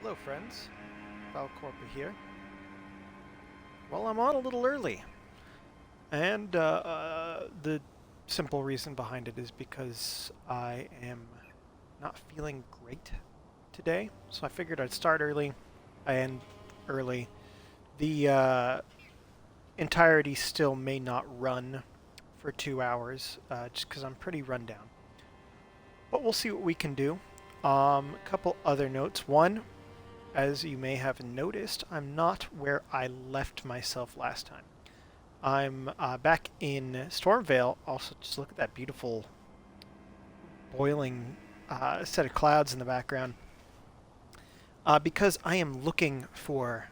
Hello friends, Valcorpa here. Well, I'm on a little early, and the simple reason behind it is because I am not feeling great today, so I figured I'd start early. I end early. The entirety still may not run for 2 hours, just because I'm pretty run down. But we'll see what we can do. A couple other notes. One, as you may have noticed, I'm not where I left myself last time. I'm back in Stormvale. Also, just look at that beautiful boiling set of clouds in the background. Because I am looking for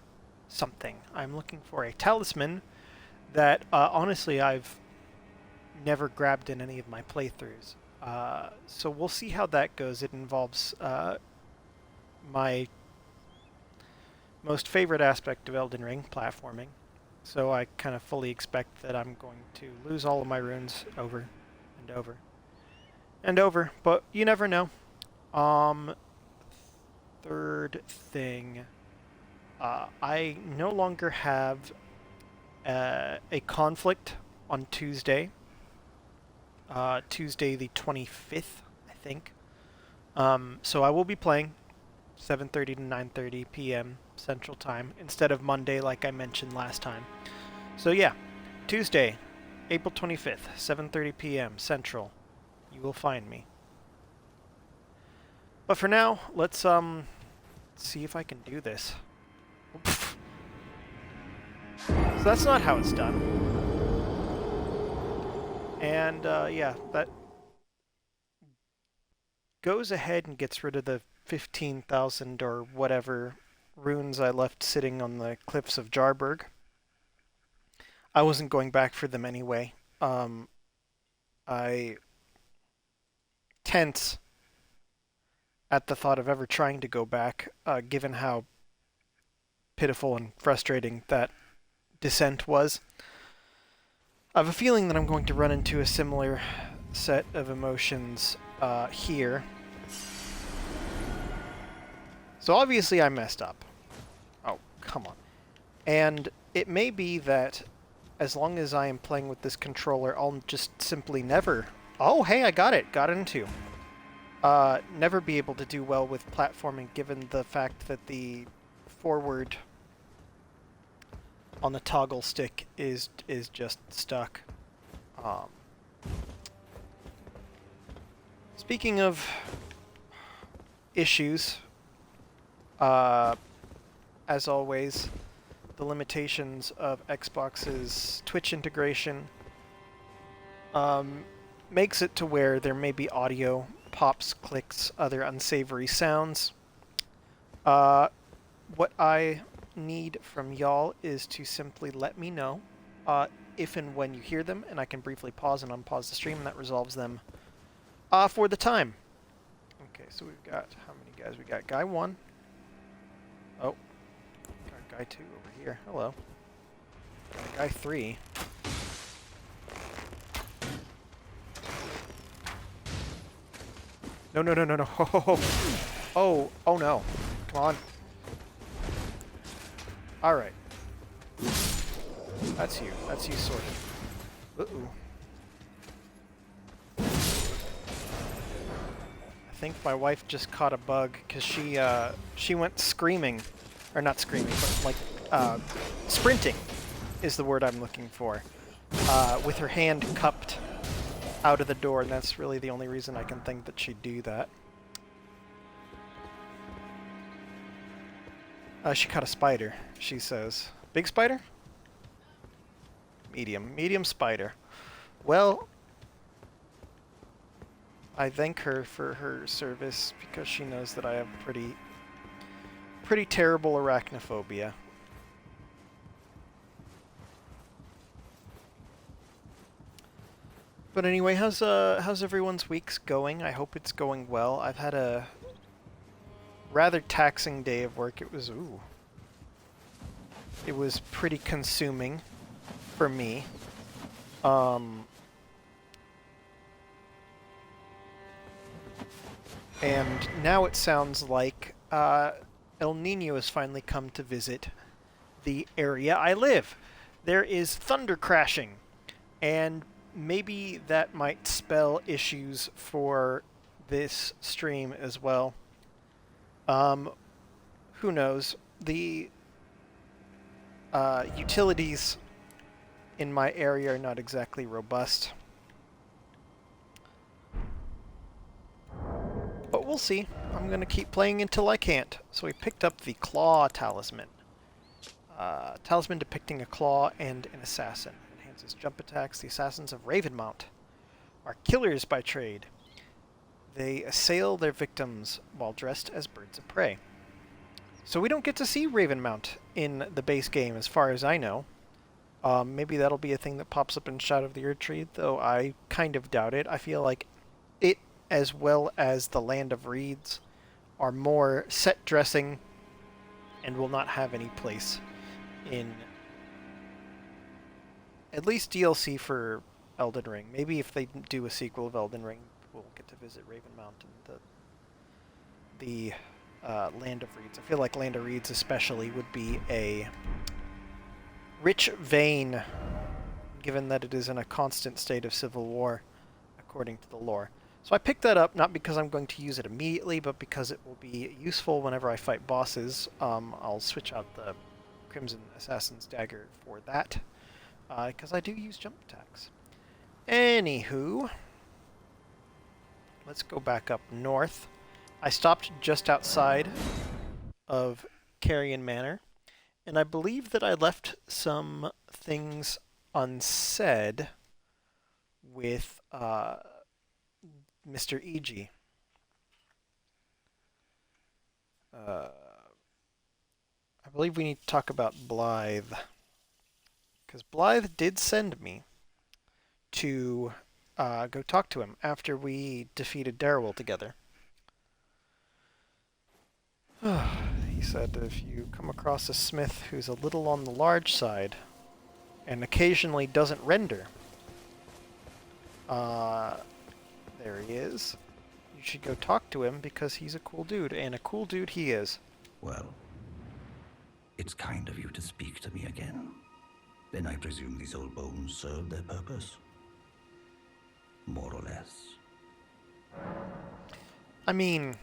something. I'm looking for a talisman that, honestly, I've never grabbed in any of my playthroughs. So we'll see how that goes. It involves my most favorite aspect of Elden Ring, platforming. So I kind of fully expect that I'm going to lose all of my runes over and over and over, but you never know. Um, Third thing, I no longer have a conflict on Tuesday. Tuesday the 25th, I think. So I will be playing 7:30 to 9:30 p.m. Central Time instead of Monday like I mentioned last time. So yeah, Tuesday, April 25th, 7:30 p.m. Central. You will find me. But for now, let's see if I can do this. So that's not how it's done. And yeah, that goes ahead and gets rid of the 15,000 or whatever runes I left sitting on the cliffs of Jarburg. I wasn't going back for them anyway. I tense at the thought of ever trying to go back, given how pitiful and frustrating that descent was. I have a feeling that I'm going to run into a similar set of emotions here. So obviously I messed up. Oh, come on. And it may be that as long as I am playing with this controller, I'll just simply never... Oh, hey, I got it. Got into. Never be able to do well with platforming given the fact that the forward on the toggle stick is just stuck. Speaking of issues, as always, the limitations of Xbox's Twitch integration makes it to where there may be audio pops, clicks, other unsavory sounds. What I need from y'all is to simply let me know if and when you hear them, and I can briefly pause and unpause the stream, and that resolves them for the time. Okay, so we've got, how many guys? We got guy 1. Oh, got guy 2 over here. Hello. Got guy 3. No, no, no, no, no. Oh, oh no. Come on. Alright. That's you. That's you sorted. Uh-oh. I think my wife just caught a bug because she went screaming. Or not screaming, but like sprinting is the word I'm looking for. With her hand cupped out of the door, and that's really the only reason I can think that she'd do that. She caught a spider, she says. Big spider? Medium. Medium spider. Well, I thank her for her service because she knows that I have pretty terrible arachnophobia. But anyway, how's everyone's weeks going? I hope it's going well. I've had a rather taxing day of work. It was pretty consuming for me. And now it sounds like El Nino has finally come to visit the area I live. There is thunder crashing, and maybe that might spell issues for this stream as well. Um, who knows? The utilities in my area are not exactly robust. But we'll see. I'm going to keep playing until I can't. So we picked up the Claw Talisman. Talisman depicting a claw and an assassin. Enhances jump attacks. The assassins of Ravenmount are killers by trade. They assail their victims while dressed as birds of prey. So we don't get to see Ravenmount in the base game as far as I know. Maybe that'll be a thing that pops up in Shadow of the Erdtree, though I kind of doubt it. I feel like it, as well as the Land of Reeds, are more set dressing and will not have any place in at least DLC for Elden Ring. Maybe if they do a sequel of Elden Ring, we'll get to visit Ravenmount and the Land of Reeds. I feel like Land of Reeds especially would be a rich vein, given that it is in a constant state of civil war, according to the lore. So I picked that up, not because I'm going to use it immediately, but because it will be useful whenever I fight bosses. I'll switch out the Crimson Assassin's Dagger for that, because I do use jump attacks. Anywho, let's go back up north. I stopped just outside of Carrion Manor, and I believe that I left some things unsaid with Mr. E.G. I believe we need to talk about Blythe, because Blythe did send me to go talk to him after we defeated Darrowell together. He said if you come across a smith who's a little on the large side and occasionally doesn't render, there he is. You should go talk to him because he's a cool dude, and a cool dude he is. Well, it's kind of you to speak to me again. Then I presume these old bones served their purpose? More or less. I mean,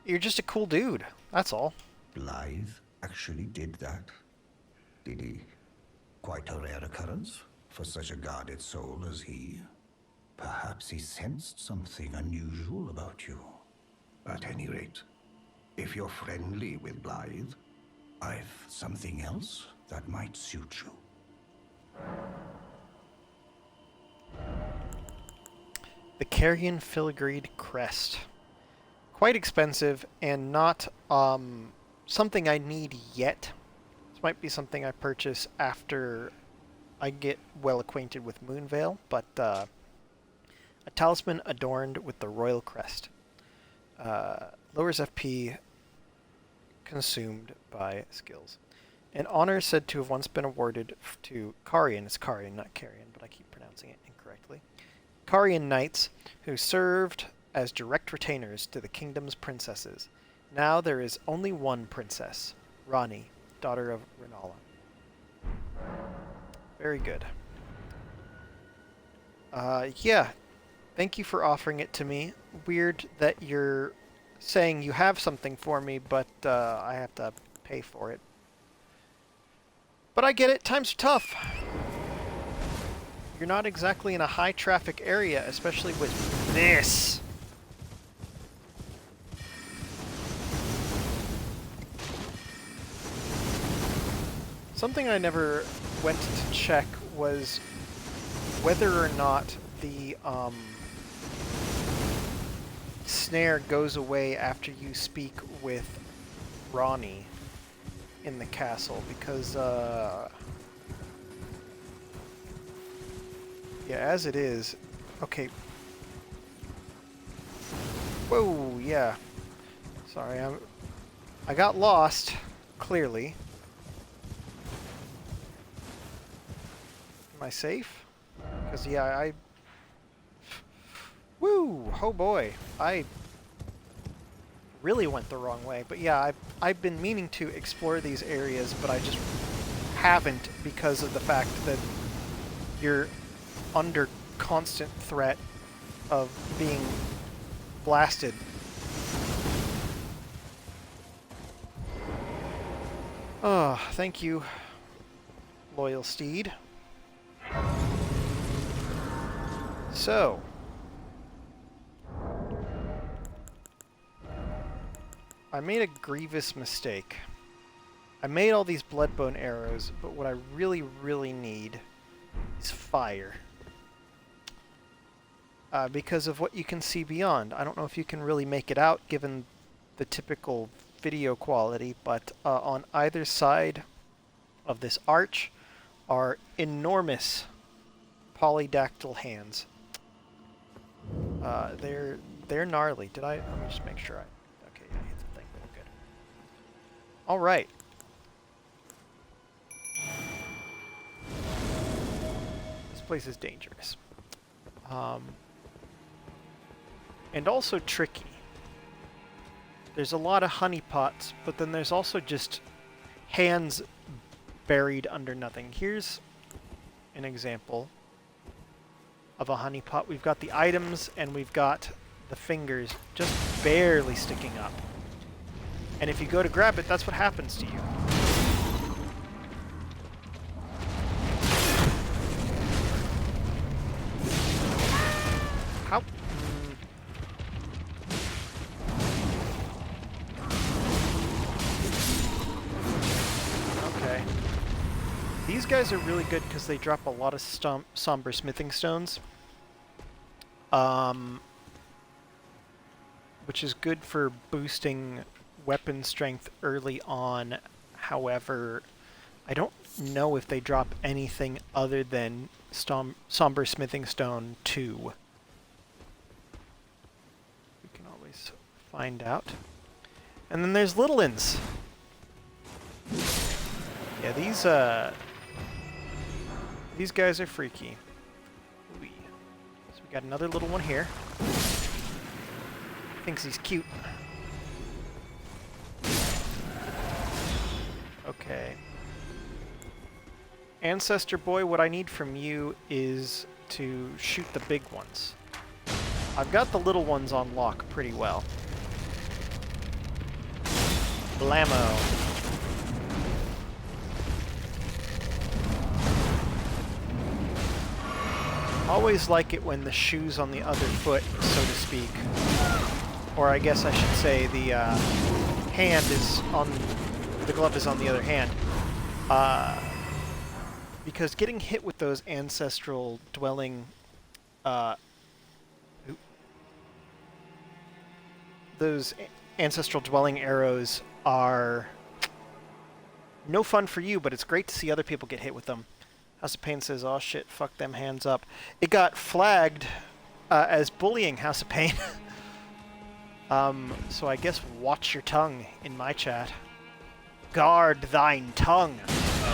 you're just a cool dude, that's all. Blythe actually did that? Did he? Quite a rare occurrence for such a guarded soul as he. Perhaps he sensed something unusual about you. At any rate, if you're friendly with Blythe, I've something else that might suit you. The Carrion Filigreed Crest. Quite expensive and not something I need yet. This might be something I purchase after I get well acquainted with Moonveil, but a talisman adorned with the royal crest. Lowers FP consumed by skills. An honor said to have once been awarded to Carian. It's Carian, not Carrion, but I keep pronouncing it incorrectly. Carian knights who served as direct retainers to the kingdom's princesses. Now there is only one princess, Rani, daughter of Renala. Very good. Yeah. Thank you for offering it to me. Weird that you're saying you have something for me, but I have to pay for it. But I get it. Times are tough. You're not exactly in a high-traffic area, especially with this. Something I never went to check was whether or not the snare goes away after you speak with Ronnie in the castle, because yeah, as it is, okay. Whoa, yeah. Sorry, I got lost, clearly. Am I safe? Because, yeah, Woo! Oh boy. really went the wrong way. But yeah, I've been meaning to explore these areas, but I just haven't because of the fact that you're under constant threat of being blasted. Oh, thank you, loyal steed. So, I made a grievous mistake. I made all these bloodbone arrows, but what I really, really need is fire. Because of what you can see beyond. I don't know if you can really make it out given the typical video quality, but on either side of this arch are enormous polydactyl hands. They're gnarly. Let me just make sure okay, yeah, I hit the thing. Good. All right. This place is dangerous. And also tricky. There's a lot of honeypots, but then there's also just hands buried under nothing. Here's an example of a honeypot. We've got the items and we've got the fingers just barely sticking up. And if you go to grab it, that's what happens to you. How? Okay. These guys are really good because they drop a lot of somber smithing stones. Which is good for boosting weapon strength early on. However, I don't know if they drop anything other than somber smithing stone 2. We can always find out. And then there's little uns. Yeah, these guys are freaky. Ooh. So we got another little one here. Thinks he's cute. Okay. Ancestor boy, what I need from you is to shoot the big ones. I've got the little ones on lock pretty well. Blammo. Always like it when the shoe's on the other foot, so to speak. Or I guess I should say the the glove is on the other hand. Because getting hit with those ancestral dwelling, arrows are no fun for you, but it's great to see other people get hit with them. House of Pain says, "Oh shit, fuck them hands up." It got flagged as bullying, House of Pain. So I guess watch your tongue in my chat. Guard thine tongue.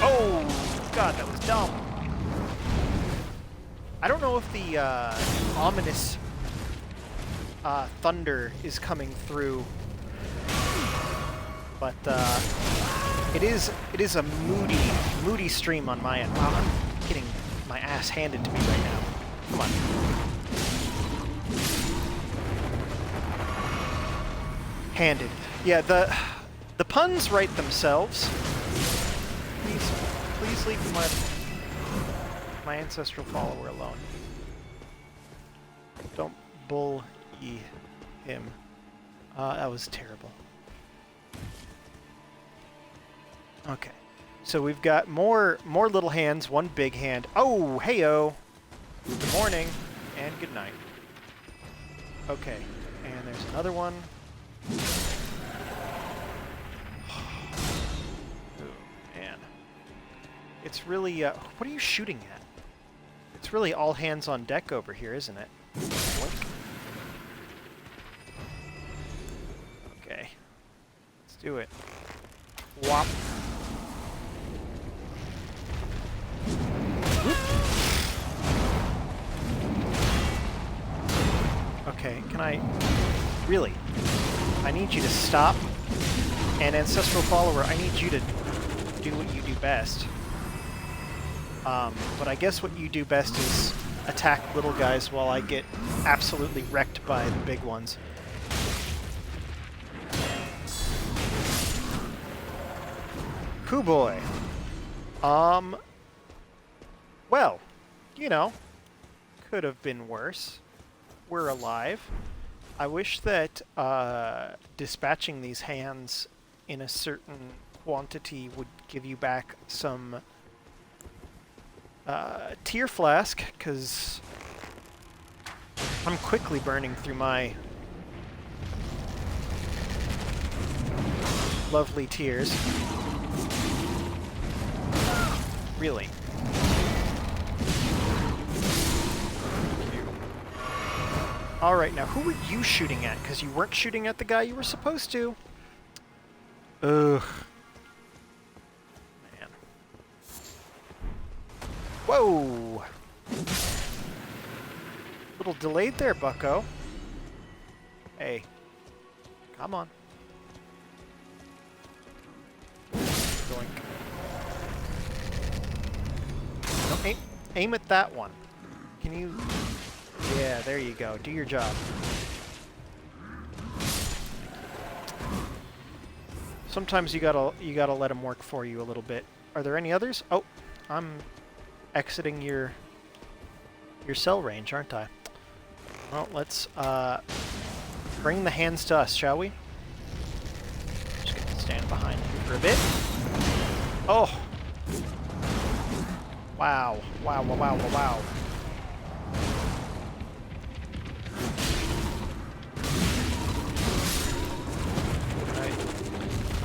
Oh, God, that was dumb. I don't know if the ominous thunder is coming through, but it is a moody stream on my end. Wow, I'm getting my ass handed to me right now. Come on. Handed. Yeah, the puns write themselves. Please leave my ancestral follower alone. Don't bully him. That was terrible. Okay, so we've got more little hands, one big hand. Oh, heyo! Good morning and good night. Okay, and there's another one. Oh man, it's really. What are you shooting at? It's really all hands on deck over here, isn't it? Blink. Okay, let's do it. Whop. Okay, can I... Really? I need you to stop. And Ancestral Follower, I need you to do what you do best. But I guess what you do best is attack little guys while I get absolutely wrecked by the big ones. Hoo boy. Well, you know, could have been worse. We're alive. I wish that dispatching these hands in a certain quantity would give you back some tear flask, because I'm quickly burning through my lovely tears. Really. Alright, now who were you shooting at? Because you weren't shooting at the guy you were supposed to. Ugh. Man. Whoa! Little delayed there, bucko. Hey. Come on. Doink. No, aim at that one. Can you... Yeah, there you go. Do your job. Sometimes you gotta let them work for you a little bit. Are there any others? Oh, I'm exiting your cell range, aren't I? Well, let's bring the hands to us, shall we? Just gonna stand behind you for a bit. Oh! Wow! Wow! Wow! Wow! Wow! Wow!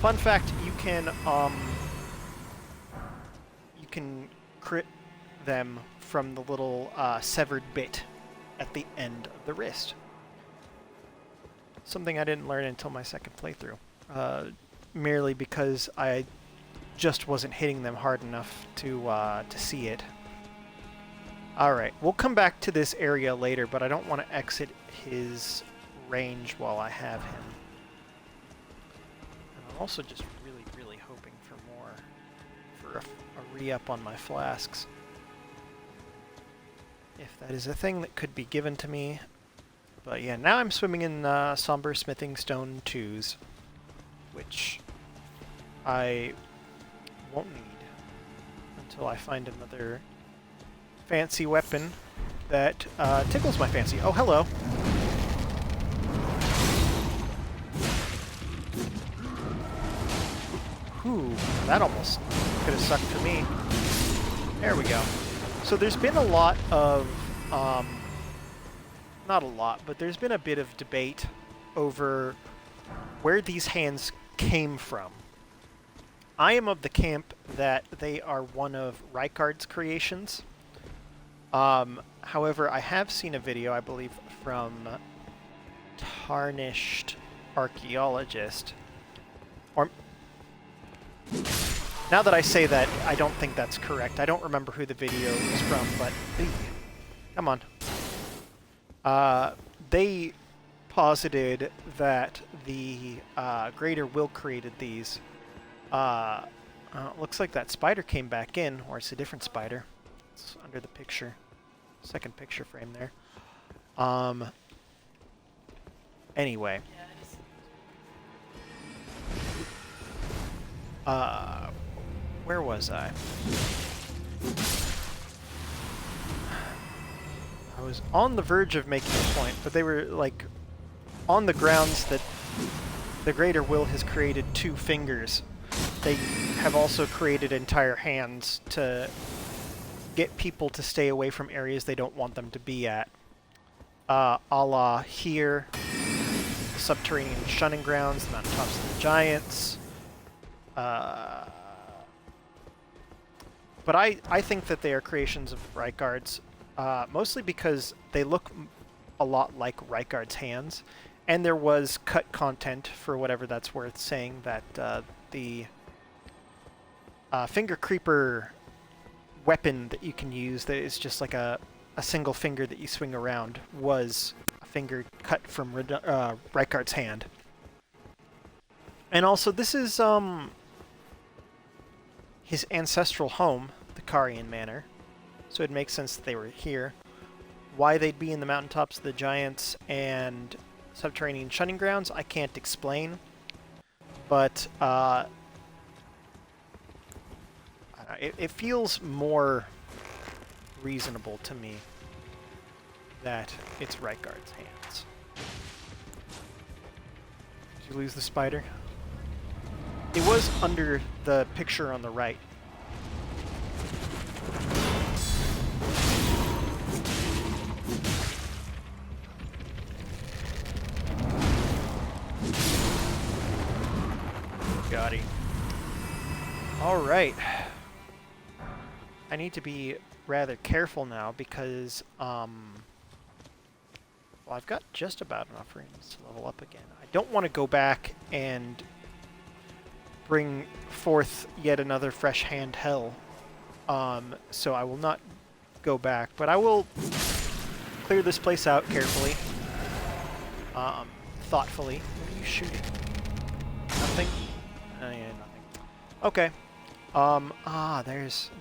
Fun fact, you can crit them from the little severed bit at the end of the wrist. Something I didn't learn until my second playthrough, merely because I just wasn't hitting them hard enough to see it. Alright, we'll come back to this area later, but I don't want to exit his range while I have him. I'm also just really, really hoping for more, for a re-up on my flasks. If that is a thing that could be given to me. But yeah, now I'm swimming in Somber Smithing Stone 2s, which I won't need until I find another fancy weapon that tickles my fancy. Oh, hello. Ooh, that almost could have sucked for me. There we go. So there's been a lot of, not a lot, but there's been a bit of debate over where these hands came from. I am of the camp that they are one of Rykard's creations. However, I have seen a video, I believe, from Tarnished Archaeologist, or... Now that I say that, I don't think that's correct. I don't remember who the video is from, but... Come on. They posited that the Greater Will created these. Looks like that spider came back in, or it's a different spider. It's under the picture. Second picture frame there. Anyway. Where was I? I was on the verge of making a point, but they were, like, on the grounds that the Greater Will has created 2 fingers. They have also created entire hands to get people to stay away from areas they don't want them to be at. A la here, the subterranean shunning grounds, the mountaintops of the giants. But I think that they are creations of Rykard's, mostly because they look a lot like Rykard's hands, and there was cut content, for whatever that's worth, saying that the Finger Creeper weapon that you can use that is just like a single finger that you swing around was a finger cut from Rykard's hand. And also, this is his ancestral home, the Carian Manor. So it makes sense that they were here. Why they'd be in the mountaintops of the giants and subterranean shunning grounds, I can't explain. But it feels more reasonable to me that it's Rykard's hands. Did you lose the spider? It was under the picture on the right. Got him. Alright. I need to be rather careful now because, well, I've got just about enough rings to level up again. I don't want to go back and bring forth yet another fresh hand hell. So I will not go back, but I will clear this place out carefully, thoughtfully. What are you shooting? Nothing? Oh, yeah, nothing. Okay.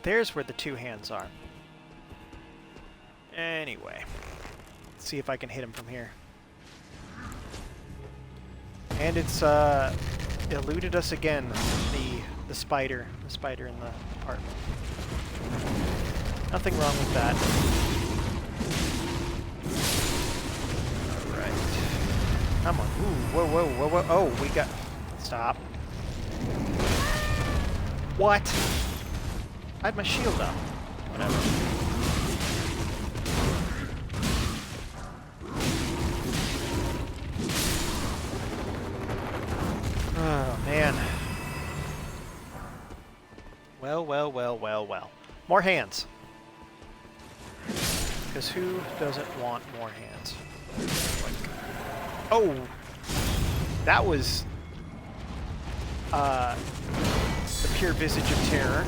There's where the two hands are. Anyway, let's see if I can hit him from here. And it's eluded us again. The spider in the apartment. Nothing wrong with that. All right. Come on. Ooh, whoa, whoa, whoa, whoa. Oh, we got. Stop. What? I had my shield up. Whatever. Oh, man. Well, well, well, well, well. More hands. Because who doesn't want more hands? Oh! That was... the pure visage of terror.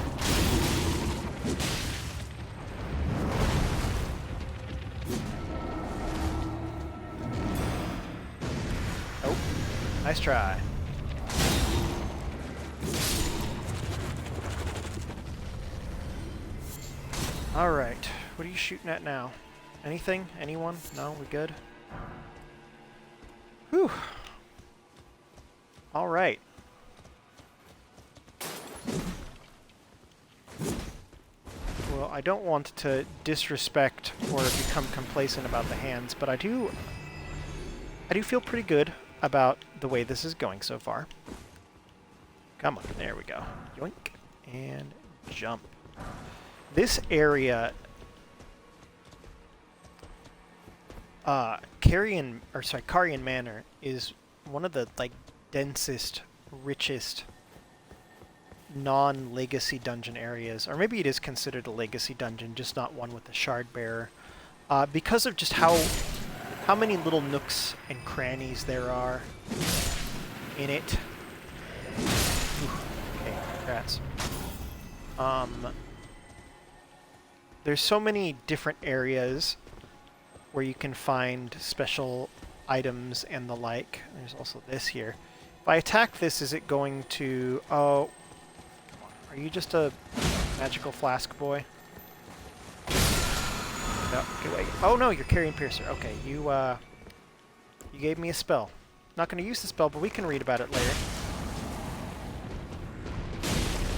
Oh, nice try. Alright, what are you shooting at now? Anything? Anyone? No, we good? Whew. Alright. Well, I don't want to disrespect or become complacent about the hands, but I do feel pretty good about the way this is going so far. Come on, there we go. Yoink, and jump. This area, Carian Manor is one of the, like, densest, richest non-legacy dungeon areas, or maybe it is considered a legacy dungeon, just not one with the shard bearer, because of just how many little nooks and crannies there are in it. Okay, congrats. There's so many different areas where you can find special items and the like. There's also this here. If I attack this, is it going to... Oh, come on. Are you just a magical flask boy? No, okay, wait. Oh no, you're carrying Piercer. Okay, you gave me a spell. Not going to use the spell, but we can read about it later.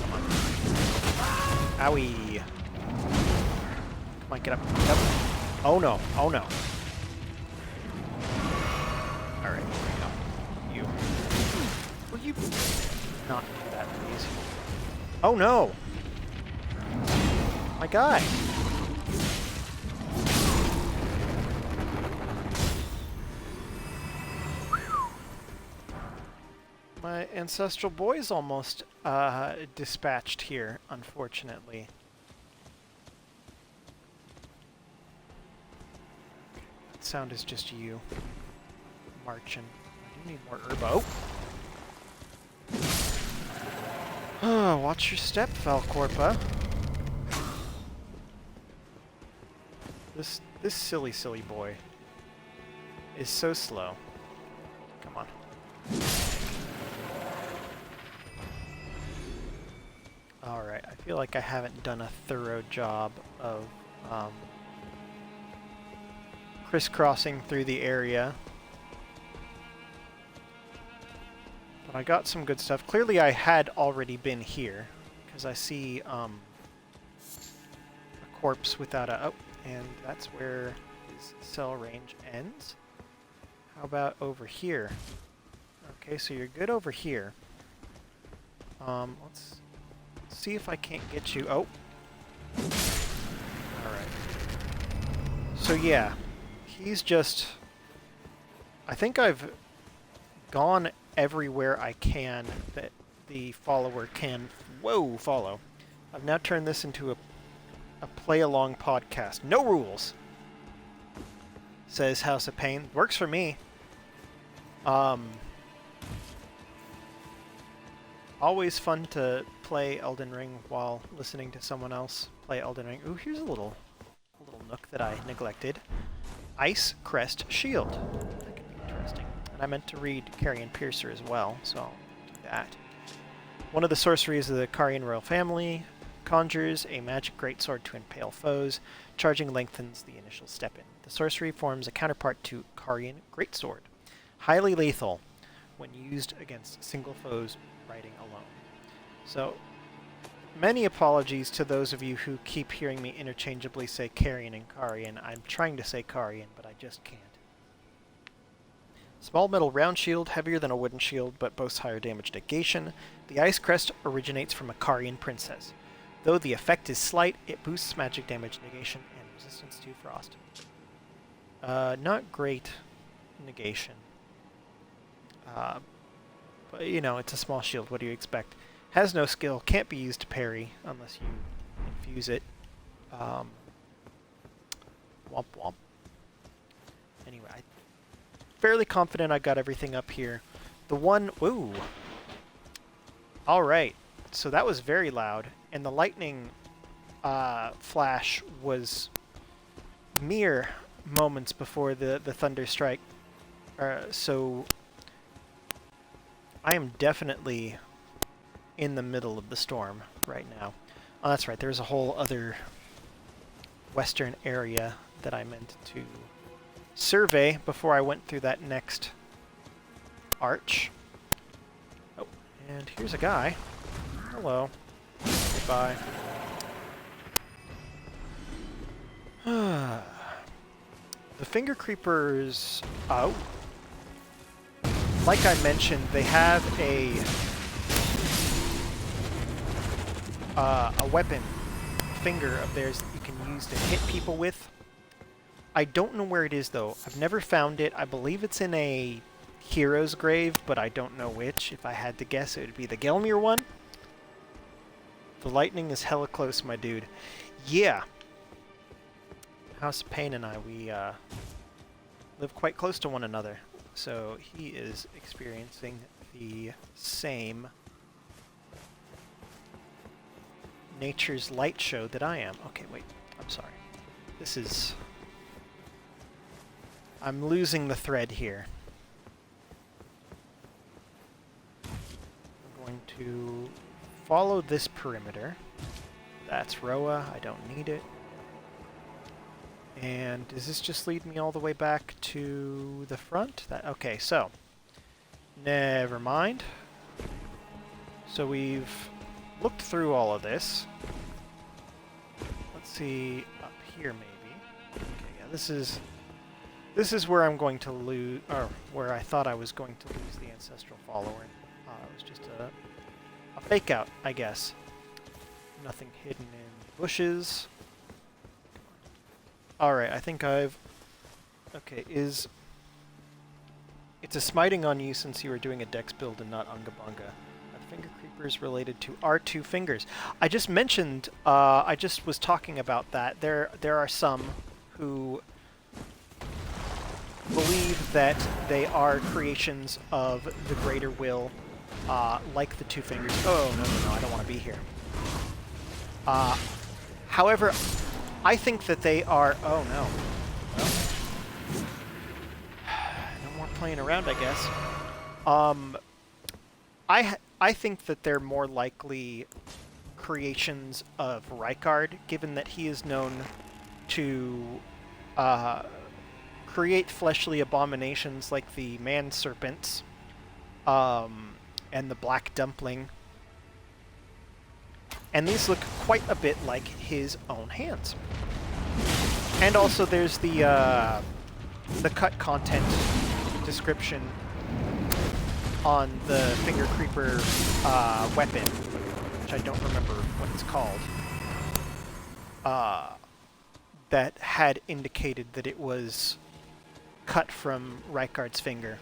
Come on. Owie. Come on, get up. Get up. Oh no. Oh no. Alright, here we go. You. Will you not do that, please? Oh no! My guy! My ancestral boy's almost dispatched here, unfortunately. That sound is just you marching. I do need more herb. Oh, watch your step, Falcorpa. This silly boy is so slow. Come on. Alright, I feel like I haven't done a thorough job of crisscrossing through the area. But I got some good stuff. Clearly I had already been here, because I see a corpse without a... Oh, and that's where his cell range ends. How about over here? Okay, so you're good over here. Let's see if I can't get you... Oh! Alright. So yeah, he's just... I think I've gone everywhere I can that the follower can... Whoa, follow. I've now turned this into a play-along podcast. No rules! Says House of Pain. Works for me. Always fun to play Elden Ring while listening to someone else play Elden Ring. Ooh, here's a little nook that I neglected. Ice Crest Shield. That could be interesting. And I meant to read Carrion Piercer as well, so I'll do that. One of the sorceries of the Carian royal family conjures a magic greatsword to impale foes. Charging lengthens the initial step in. The sorcery forms a counterpart to Carian greatsword. Highly lethal when used against single foes riding alone. So, many apologies to those of you who keep hearing me interchangeably say Carrion and Carian. I'm trying to say Carian, but I just can't. Small metal round shield, heavier than a wooden shield, but boasts higher damage negation. The Ice Crest originates from a Carian princess. Though the effect is slight, it boosts magic damage negation and resistance to frost. Not great negation. But, you know, it's a small shield. What do you expect? Has no skill. Can't be used to parry unless you infuse it. Womp womp. Anyway, I'm fairly confident I got everything up here. The one... Ooh. Alright. So that was very loud. And the lightning flash was mere moments before the thunder strike. So... I am definitely in the middle of the storm right now. Oh, that's right. There's a whole other western area that I meant to survey before I went through that next arch. Oh, and here's a guy. Hello. Goodbye. The finger creepers... Oh. Like I mentioned, they have a weapon, finger of theirs that you can use to hit people with. I don't know where it is, though. I've never found it. I believe it's in a hero's grave, but I don't know which. If I had to guess, it would be the Gelmir one. The lightning is hella close, my dude. Yeah. House of Pain and I, we live quite close to one another. So he is experiencing the same nature's light show that I am. Okay, wait. I'm sorry. This is... I'm losing the thread here. I'm going to follow this perimeter. That's Roa. I don't need it. And does this just lead me all the way back to the front? Okay, so never mind. So we've looked through all of this. Let's see up here maybe. Okay, yeah, this is where I'm going to lose, or where I thought I was going to lose the ancestral follower. It was just a fake out, I guess. Nothing hidden in bushes. Alright, I think I've... Okay, it's a smiting on you since you were doing a dex build and not Unga Bunga. Are finger creepers related to R2 fingers? I just mentioned, I just was talking about that. There are some who believe that they are creations of the greater will, like the two fingers. Oh, no, I don't want to be here. However, I think that they are... Oh, no. Well, no more playing around, I guess. I think that they're more likely creations of Rykard, given that he is known to create fleshly abominations like the man serpents and the black dumpling. And these look quite a bit like his own hands. And also there's the cut content description on the Finger Creeper weapon, which I don't remember what it's called, that had indicated that it was cut from Rykard's finger.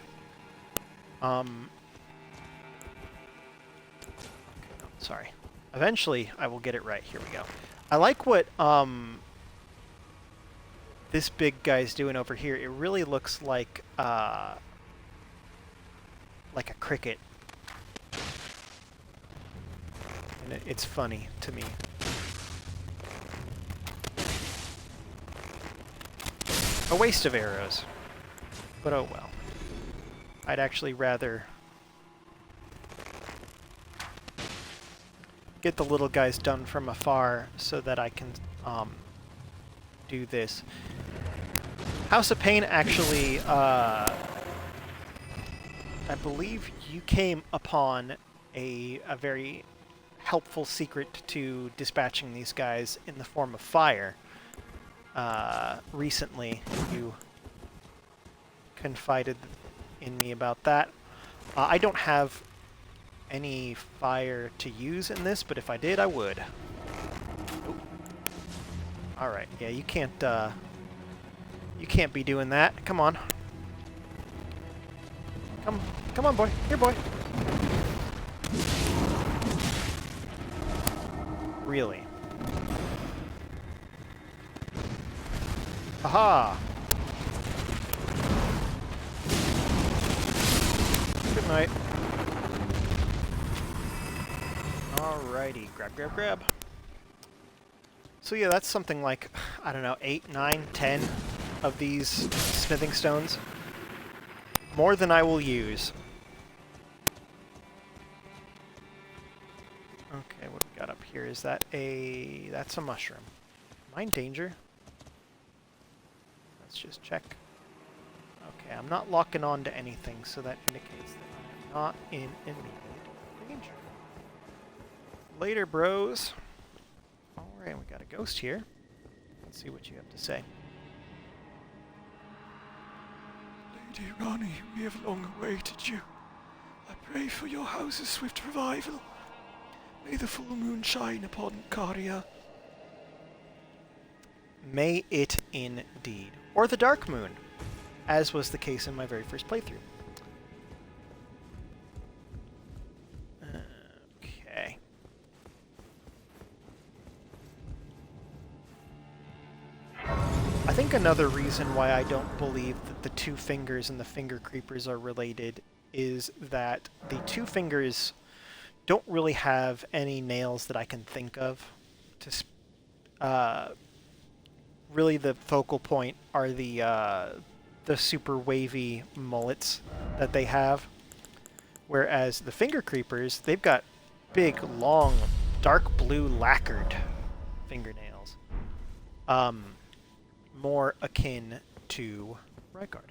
Sorry. Eventually, I will get it right. Here we go. I like what this big guy's doing over here. It really looks like a cricket. And it's funny to me. A waste of arrows. But oh well. I'd actually rather get the little guys done from afar so that I can do this. House of Pain actually, I believe you came upon a very helpful secret to dispatching these guys in the form of fire. Recently, you confided in me about that. I don't have any fire to use in this, but if I did, I would. Alright, yeah, you can't be doing that. Come on. Come on, boy. Here, boy. Really? Aha! Good night. Alrighty, grab. So yeah, that's something like, I don't know, 8, 9, 10 of these smithing stones. More than I will use. Okay, what do we got up here? Is that that's a mushroom. Am I in danger? Let's just check. Okay, I'm not locking on to anything, so that indicates that I'm not in immediate danger. Later, bros. Alright, we got a ghost here. Let's see what you have to say. Lady Rani, we have long awaited you. I pray for your house's swift revival. May the full moon shine upon Karia. May it indeed. Or the dark moon, as was the case in my very first playthrough. Okay. I think another reason why I don't believe that the two fingers and the finger creepers are related is that the two fingers don't really have any nails that I can think of. Really, the focal point are the super wavy mullets that they have, whereas the finger creepers, they've got big, long, dark blue lacquered fingernails, more akin to Rykard.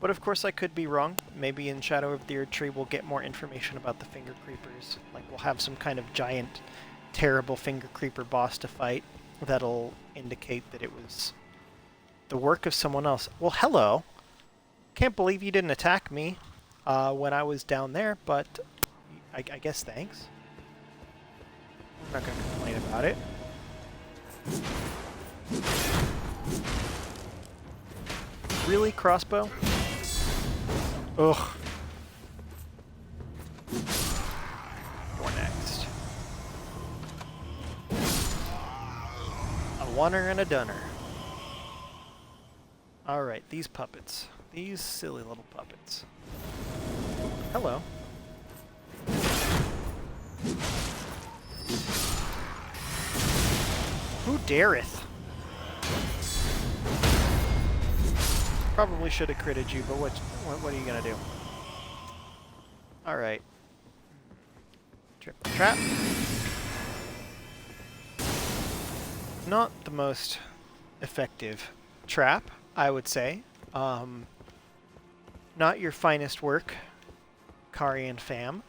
But of course I could be wrong. Maybe in Shadow of the Erdtree we'll get more information about the finger creepers. Like we'll have some kind of giant, terrible finger creeper boss to fight that'll indicate that it was the work of someone else. Well, hello! Can't believe you didn't attack me when I was down there, but I guess thanks. I'm not gonna complain about it. Really, crossbow? Ugh. You're next. A oneer and a doneer. Alright, these puppets. These silly little puppets. Hello. Who dareth? Probably should have critted you, but what are you gonna do? Alright. Trip trap. Not the most effective trap, I would say. Not your finest work, Kari and fam.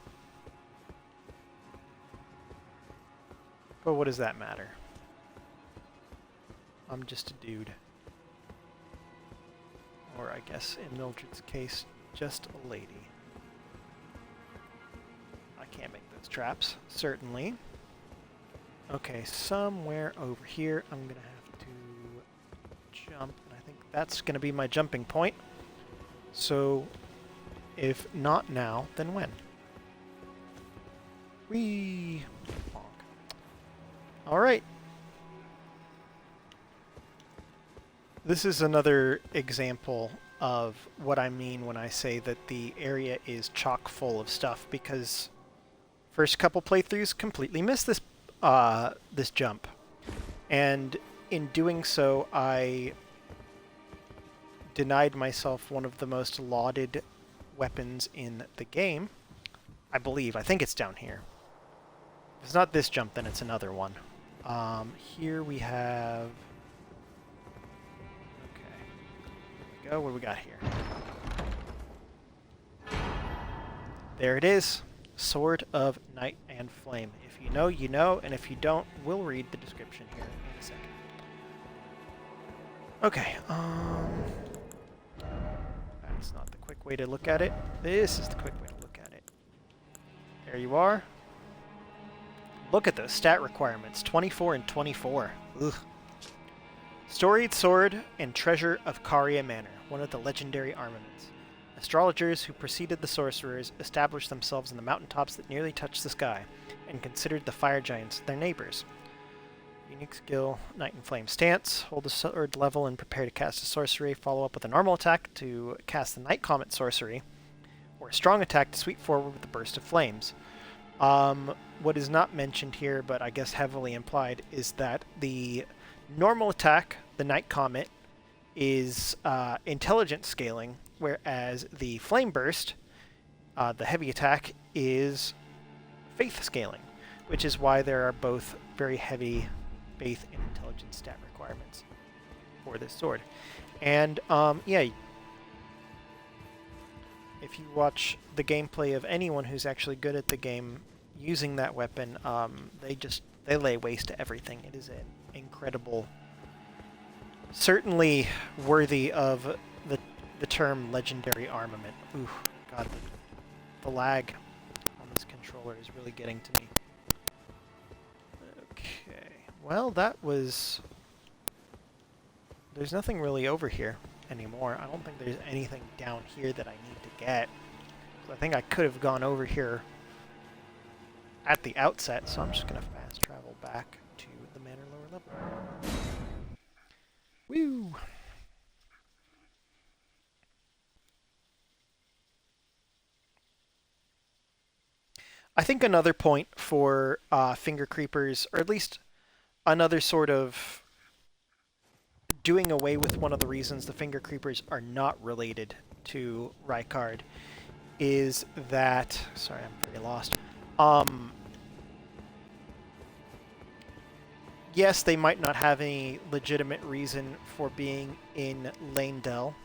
But what does that matter? I'm just a dude. Or I guess in Mildred's case, just a lady. I can't make those traps, certainly. Okay, somewhere over here I'm gonna have to jump, and I think that's gonna be my jumping point. So, if not now, then when? Whee! Alright. This is another example of what I mean when I say that the area is chock full of stuff, because first couple playthroughs completely missed this this jump. And in doing so, I denied myself one of the most lauded weapons in the game. I believe. I think it's down here. If it's not this jump, then it's another one. Here we have... Okay. Here we go. What do we got here? There it is. Sword of Night and Flame. If you know, you know, and if you don't, we'll read the description here in a second. Okay, that's not the quick way to look at it. This is the quick way to look at it. There you are. Look at those stat requirements, 24 and 24. Ugh. Storied Sword and Treasure of Caria Manor, one of the legendary armaments. Astrologers who preceded the sorcerers established themselves in the mountaintops that nearly touched the sky, and considered the fire giants their neighbors. Unique skill, Night and Flame stance. Hold the sword level and prepare to cast a sorcery. Follow up with a normal attack to cast the Night Comet sorcery, or a strong attack to sweep forward with a burst of flames. What is not mentioned here, but I guess heavily implied, is that the normal attack, the Night Comet, is intelligence scaling, whereas the Flame Burst, the heavy attack, is faith scaling, which is why there are both very heavy faith and intelligence stat requirements for this sword. And yeah, if you watch the gameplay of anyone who's actually good at the game using that weapon, they lay waste to everything. It is an incredible, certainly worthy of the term legendary armament. Ooh, God, the lag on this controller is really getting to me. Okay, well, that was... There's nothing really over here anymore. I don't think there's anything down here that I need to get. So I think I could have gone over here at the outset, so I'm just going to fast travel back to the manor lower level. Woo! I think another point for finger creepers, or at least another sort of doing away with one of the reasons the finger creepers are not related to Rykard, is that... Sorry, I'm very lost. Yes, they might not have any legitimate reason for being in Lanedell,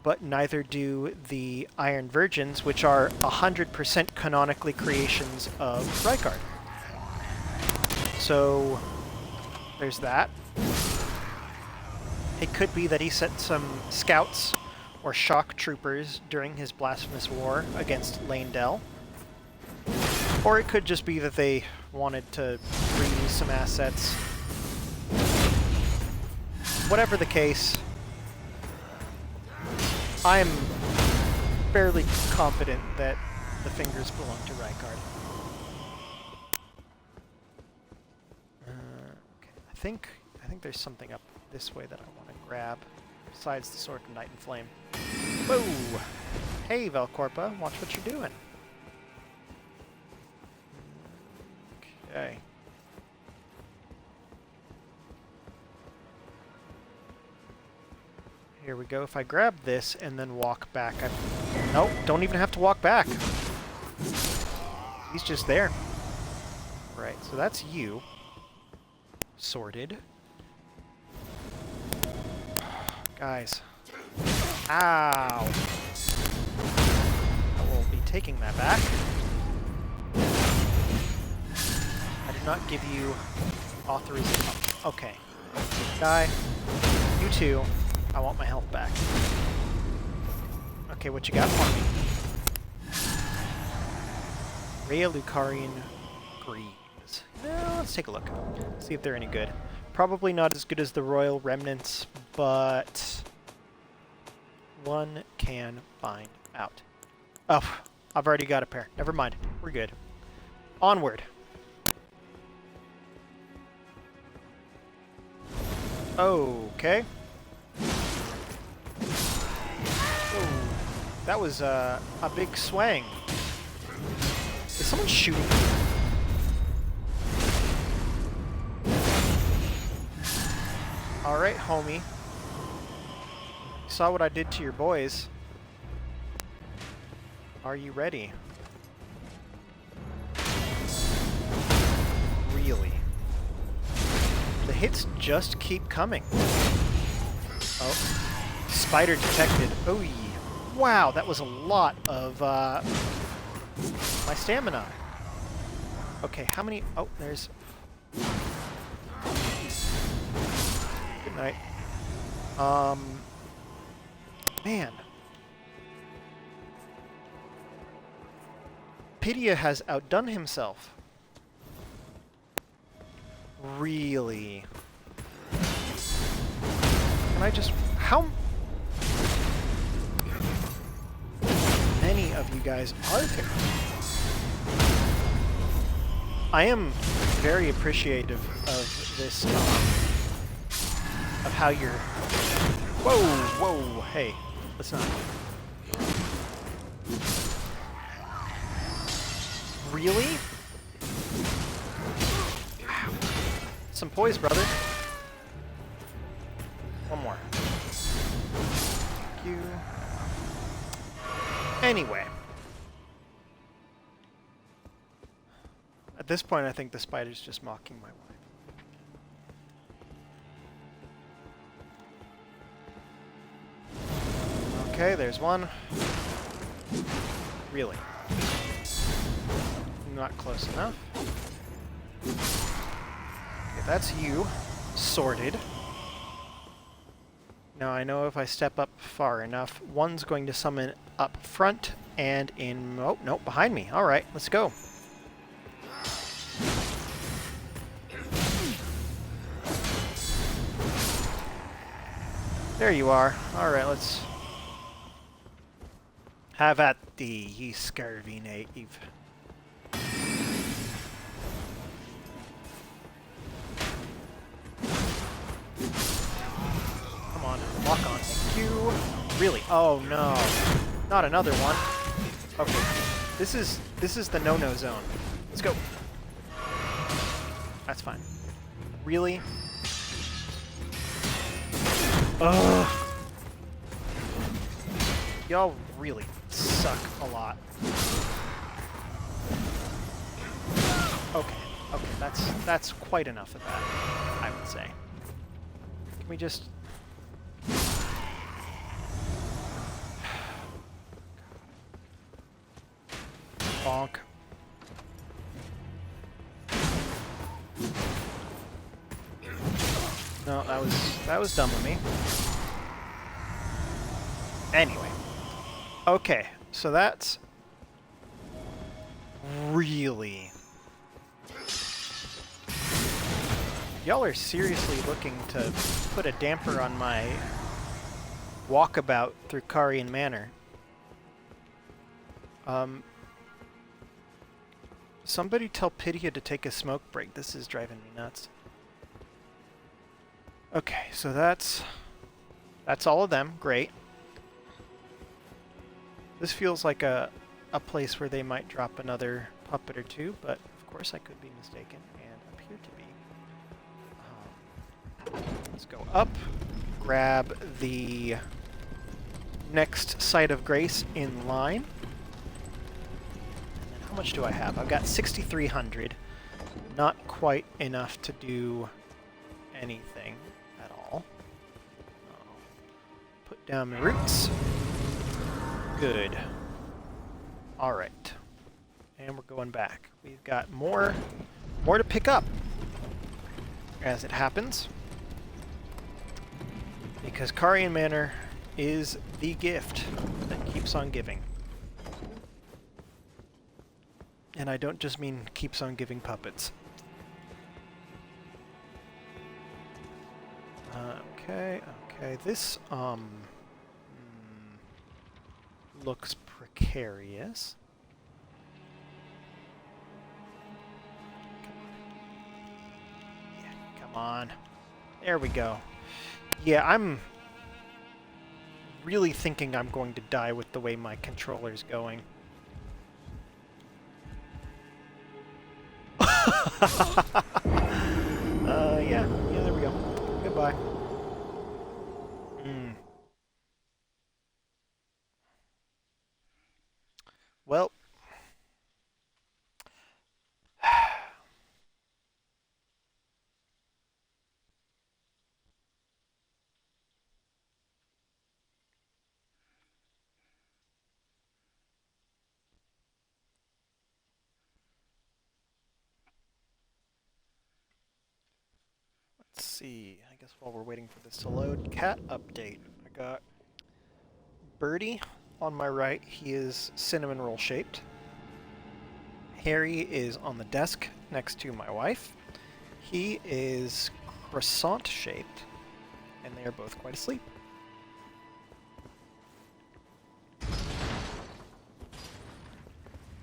but neither do the Iron Virgins, which are 100% canonically creations of Rykard. So, there's that. It could be that he sent some scouts or shock troopers during his blasphemous war against Lanedell. Or it could just be that they wanted to reuse some assets. Whatever the case, I'm fairly confident that the fingers belong to Rykard. Okay, I think there's something up this way that I want to grab, besides the Sword of Night and Flame. Whoa! Hey, Velcorpa, watch what you're doing. Okay. Here we go. If I grab this and then walk back, Nope, don't even have to walk back. He's just there. Right, so that's you. Sorted. Guys. Ow! I will be taking that back. I did not give you authorization. Okay. Guy, you too. I want my health back. Okay, what you got for me? Rhea Lucarian Greaves. Let's take a look. See if they're any good. Probably not as good as the Royal Remnants, but one can find out. Oh, I've already got a pair. Never mind. We're good. Onward. Okay. Whoa. That was a big swang. Is someone shooting? Alright, homie. You saw what I did to your boys. Are you ready? Really? The hits just keep coming. Oh. Spider detected. Oh, yeah. Wow, that was a lot of my stamina. Okay, how many? Oh, there's... Good night. Man. Pidia has outdone himself. Really? Can I just... How many of you guys are there? I am very appreciative of this, of how you're... Whoa, whoa, hey, let's not... Really? Some poise, brother. One more. Thank you. Anyway. At this point, I think the spider's just mocking my wife. Okay, there's one. Really? Not close enough. Okay, that's you. Sorted. Now I know if I step up far enough, one's going to summon up front and in... Oh, no, behind me. Alright, let's go. There you are. Alright, let's... Have at thee, ye scurvy knave. Come on, lock on. Thank you. Really? Oh no. Not another one. Okay. This is the no-no zone. Let's go. That's fine. Really? Ugh. Y'all really suck a lot. Okay. Okay, that's quite enough of that, I would say. Can we just... Bonk. No, that was dumb of me. Anyway. Okay, so that's really... Y'all are seriously looking to put a damper on my walkabout through Carian Manor. Somebody tell Pidia to take a smoke break. This is driving me nuts. Okay, so that's all of them. Great. This feels like a place where they might drop another puppet or two, but of course I could be mistaken and appear to be. Let's go up, grab the next site of grace in line. And then how much do I have? I've got 6,300. not quite enough to do anything at all. Put down my roots. Good. Alright. And we're going back. We've got more to pick up, as it happens. Because Carian Manor is the gift that keeps on giving. And I don't just mean keeps on giving puppets. Okay, this, looks precarious. Yeah, come on. There we go. Yeah, I'm really thinking I'm going to die with the way my controller's going. Yeah, there we go. Goodbye. Well, let's see. I guess while we're waiting for this to load, cat update. I got Birdie on my right. He is cinnamon roll shaped. Harry is on the desk next to my wife. He is croissant shaped, and they are both quite asleep.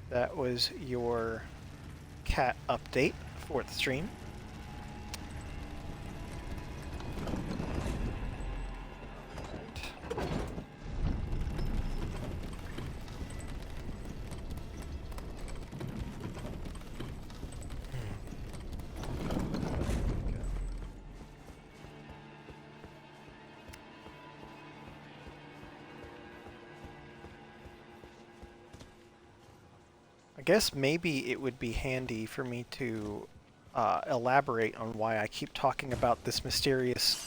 That was your cat update for the stream. I guess maybe it would be handy for me to elaborate on why I keep talking about this mysterious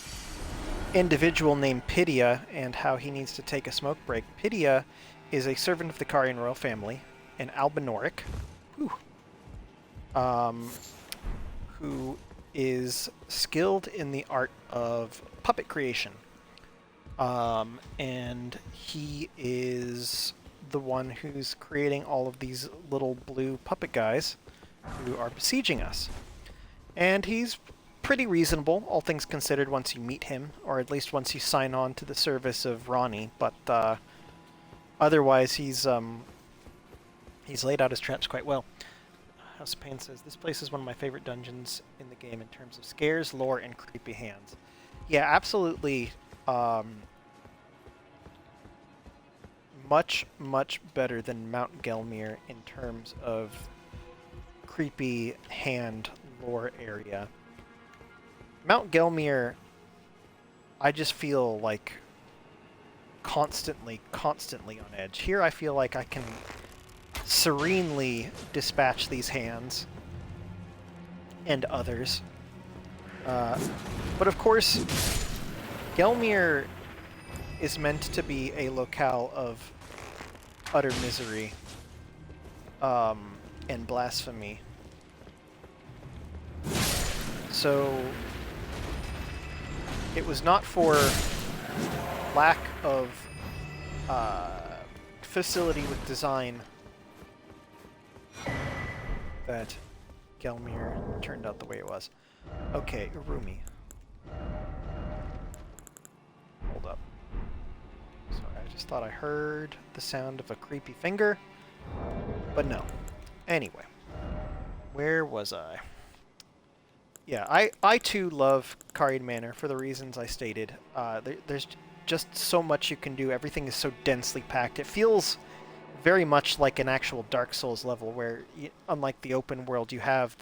individual named Pydia and how he needs to take a smoke break. Pydia is a servant of the Carian royal family, an Albinoric, who is skilled in the art of puppet creation. And he is the one who's creating all of these little blue puppet guys who are besieging us. And he's pretty reasonable, all things considered, once you meet him, or at least once you sign on to the service of Ronnie, but otherwise he's laid out his traps quite well. House of Pain says, this place is one of my favorite dungeons in the game in terms of scares, lore, and creepy hands. Yeah, absolutely. Much, much better than Mount Gelmir in terms of creepy hand lore area. Mount Gelmir, I just feel like constantly on edge. Here I feel like I can serenely dispatch these hands and others. But of course, Gelmir is meant to be a locale of utter misery and blasphemy. So it was not for lack of facility with design that Gelmir turned out the way it was. Okay, Urumi. Hold up. Sorry, I just thought I heard the sound of a creepy finger, but no. Anyway, where was I? Yeah, I too love Carian Manor for the reasons I stated. There's just so much you can do. Everything is so densely packed. It feels very much like an actual Dark Souls level where, unlike the open world, you have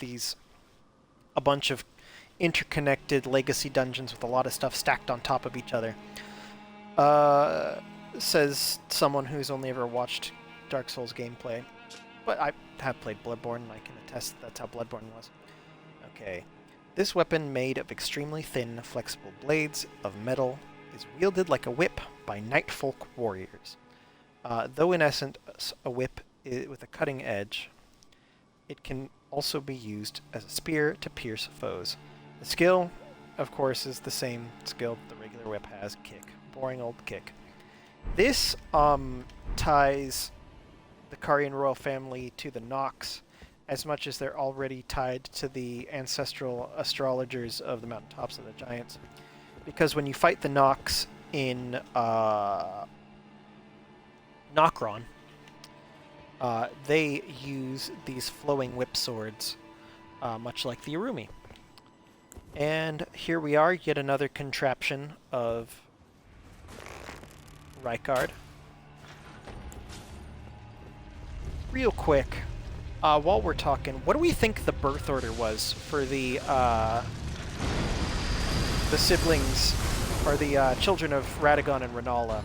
a bunch of interconnected legacy dungeons with a lot of stuff stacked on top of each other. Says someone who's only ever watched Dark Souls gameplay. But I have played Bloodborne, and I can attest that's how Bloodborne was. Okay. This weapon, made of extremely thin, flexible blades of metal, is wielded like a whip by night folk warriors. Though in essence a whip with a cutting edge, it can also be used as a spear to pierce foes. The skill, of course, is the same skill the regular whip has, kick. Boring old kick. This ties the Karian royal family to the Nox as much as they're already tied to the ancestral astrologers of the mountaintops of the giants. Because when you fight the Nox in Nokron, they use these flowing whip swords, much like the Irumi. And here we are, yet another contraption of Rykard. Real quick, while we're talking, what do we think the birth order was for the siblings, or the children of Radagon and Renala?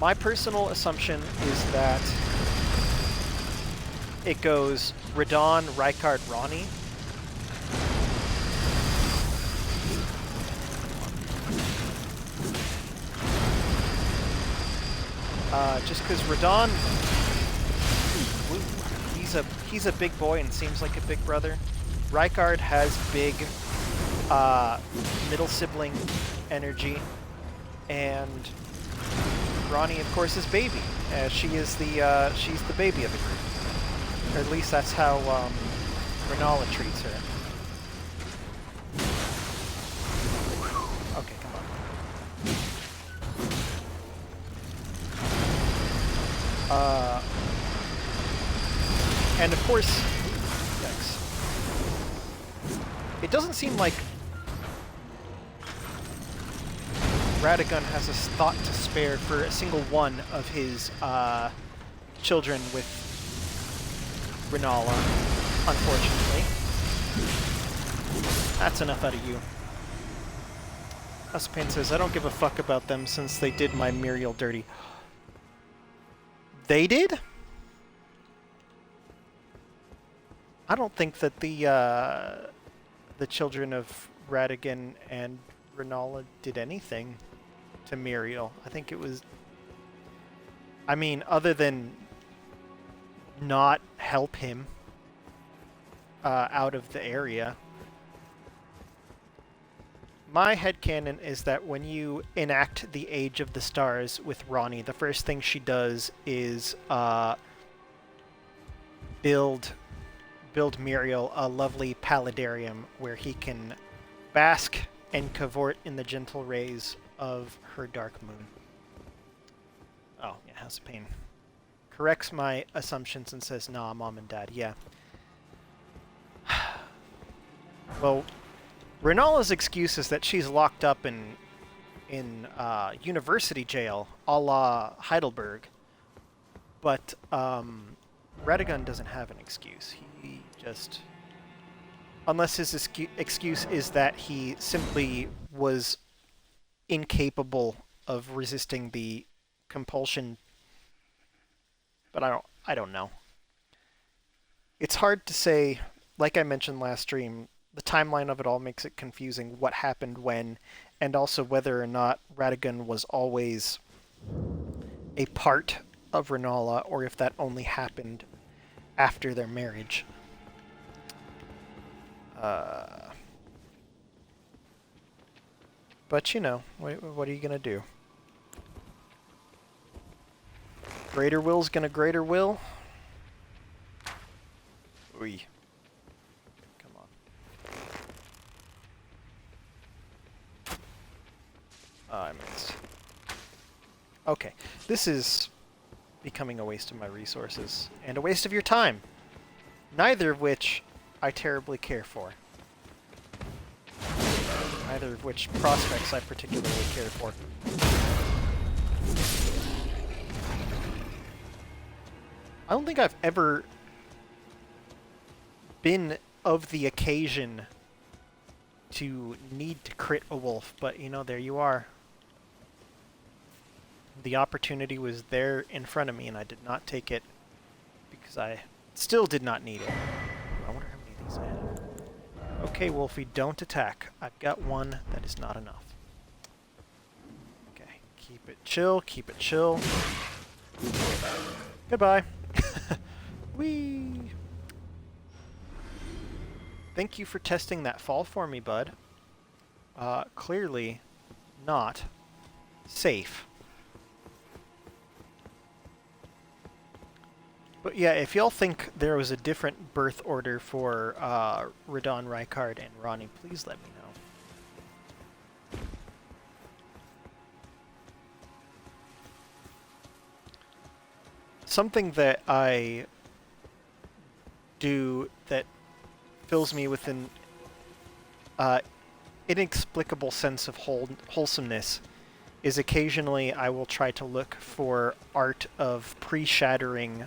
My personal assumption is that it goes Radon, Rykard, Ronnie. Just because Radon, he's a big boy and seems like a big brother. Rykard has big middle sibling energy, and Ronnie, of course, is baby. She's the baby of the group, or at least that's how Renala treats her. Okay, come on. And of course, yikes. It doesn't seem like Radagon has a thought to spare for a single one of his children with Renala, unfortunately. That's enough out of you. Uspain says, I don't give a fuck about them since they did my Muriel dirty. They did? I don't think that the children of Radagon and Renala did anything to Muriel. I think it was... I mean, other than not help him out of the area. My headcanon is that when you enact the Age of the Stars with Ronnie, the first thing she does is build Muriel a lovely paludarium where he can bask and cavort in the gentle rays of her dark moon. Oh, yeah, House of Pain. Corrects my assumptions and says, nah, Mom and Dad, yeah. Well, Renala's excuse is that she's locked up in university jail, a la Heidelberg. But Radagon doesn't have an excuse. He just... Unless his excuse is that he simply was incapable of resisting the compulsion. But I don't know. It's hard to say. Like I mentioned last stream, the timeline of it all makes it confusing what happened when, and also whether or not Radagon was always a part of Renala, or if that only happened after their marriage. But you know, what are you gonna do? Greater will's gonna greater will. Oy. Come on. Oh, I missed. Okay, this is becoming a waste of my resources, and a waste of your time. Neither of which I terribly care for. Neither of which prospects I particularly care for. I don't think I've ever been of the occasion to need to crit a wolf, but you know, there you are. The opportunity was there in front of me, and I did not take it because I still did not need it. I wonder how many of these I have. Okay, Wolfie, don't attack. I've got one. That is not enough. Okay, keep it chill, keep it chill. Goodbye. Whee! Thank you for testing that fall for me, bud. Clearly not safe. But yeah, if y'all think there was a different birth order for Radon, Rykard, and Ronnie, please let me know. Something that I do that fills me with an inexplicable sense of wholesomeness is occasionally I will try to look for art of pre-shattering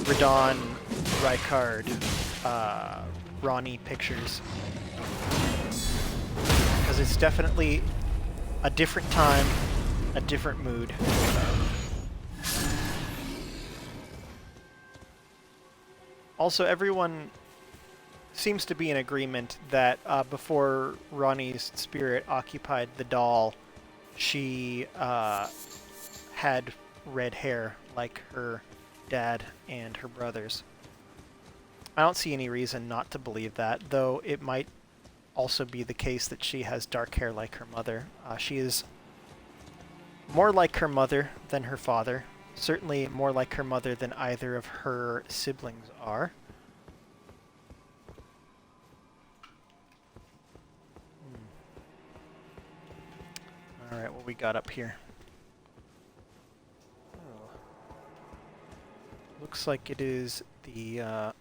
Radon, Rykard, Ronnie pictures. Because it's definitely a different time, a different mood. Also, everyone seems to be in agreement that before Ronnie's spirit occupied the doll, she had red hair like her dad and her brothers. I don't see any reason not to believe that, though it might also be the case that she has dark hair like her mother. She is more like her mother than her father. Certainly more like her mother than either of her siblings are. Alright, what we got up here? Oh. Looks like it is the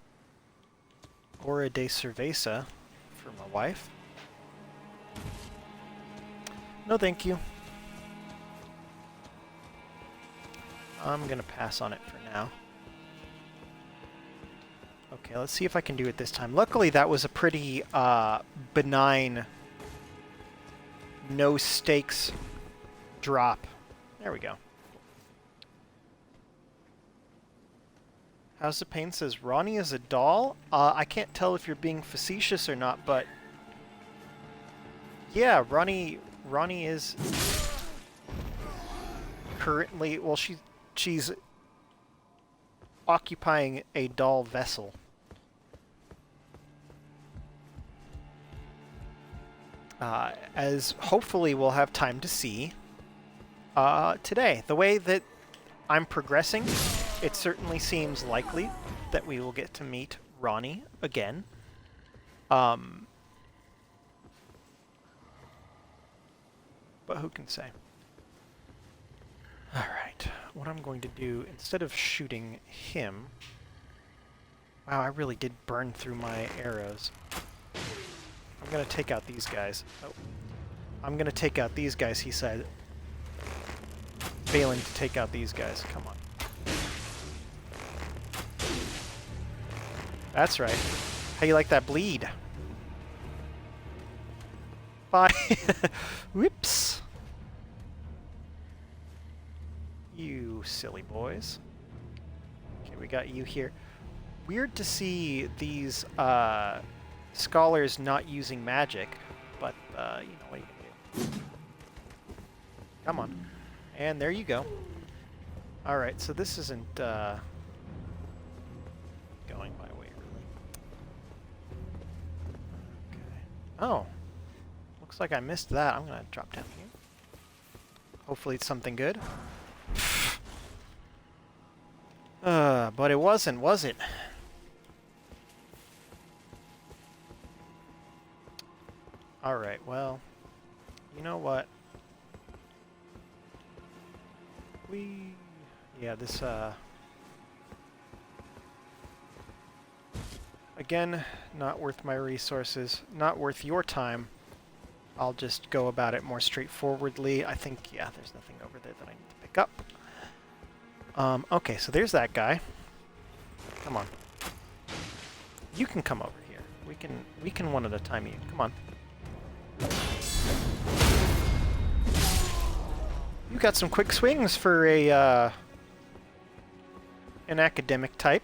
Hora de Cerveza for my wife. No thank you. I'm gonna pass on it for now. Okay, let's see if I can do it this time. Luckily, that was a pretty benign, no stakes drop. There we go. House of Pain says, Ronnie is a doll? I can't tell if you're being facetious or not, but yeah, Ronnie is currently, well, she's occupying a doll vessel. As hopefully we'll have time to see today. The way that I'm progressing, it certainly seems likely that we will get to meet Ronnie again. But who can say? Alright, what I'm going to do, instead of shooting him... Wow, I really did burn through my arrows. I'm going to take out these guys. Oh. I'm going to take out these guys, he said. Failing to take out these guys. Come on. That's right. How you like that bleed? Bye. Whoops. You silly boys. Okay, we got you here. Weird to see these scholars not using magic, but you know what you can do. Come on. And there you go. Alright, so this isn't going my way, really. Okay. Oh. Looks like I missed that. I'm going to drop down here. Hopefully it's something good. But it wasn't, was it? Alright, well, you know what? Yeah, this, again, not worth my resources, not worth your time. I'll just go about it more straightforwardly. I think, yeah, there's nothing over there that I need to pick up. Okay, so there's that guy. Come on. You can come over here. We can one at a time. You come on. You got some quick swings for a an academic type.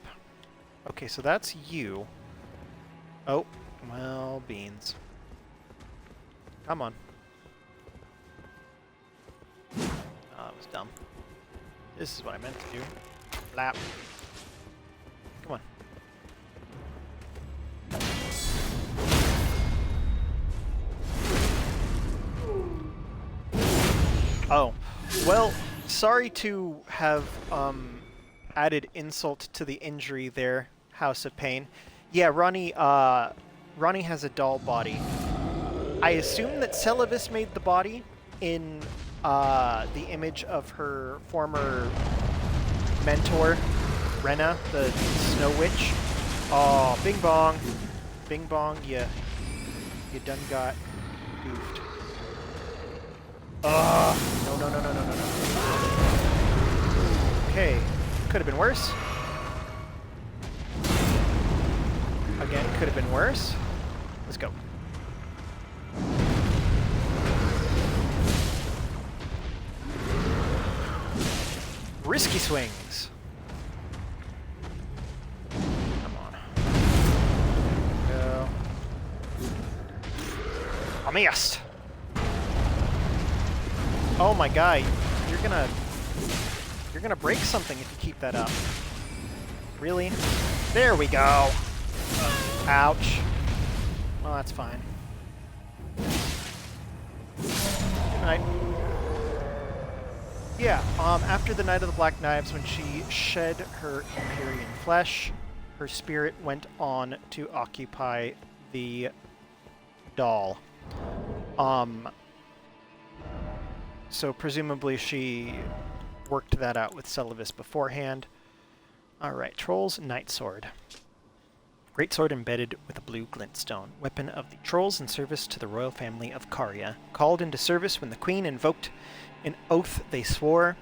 Okay, so that's you. Oh, well, beans. Come on. Oh, that was dumb. This is what I meant to do. Lap. Come on. Oh, well, sorry to have added insult to the injury there, House of Pain. Yeah, Ronnie has a doll body. I assume that Celavis made the body in the image of her former mentor, Rena, the Snow Witch. Oh, bing bong. Bing bong, you done got goofed. No, no, no, no, no, no, no. Okay, could have been worse. Again, could have been worse. Let's go. Risky swings. Come on. Go. I missed. Oh my god, you're gonna break something if you keep that up. Really? There we go. Ouch. Well, that's fine. Good night. Yeah, after the Night of the Black Knives, when she shed her Empyrean flesh, her spirit went on to occupy the doll. So presumably she worked that out with Celavis beforehand. Alright, Trolls Night Sword. Great sword embedded with a blue glintstone. Weapon of the Trolls in service to the royal family of Caria. Called into service when the queen invoked an oath they swore.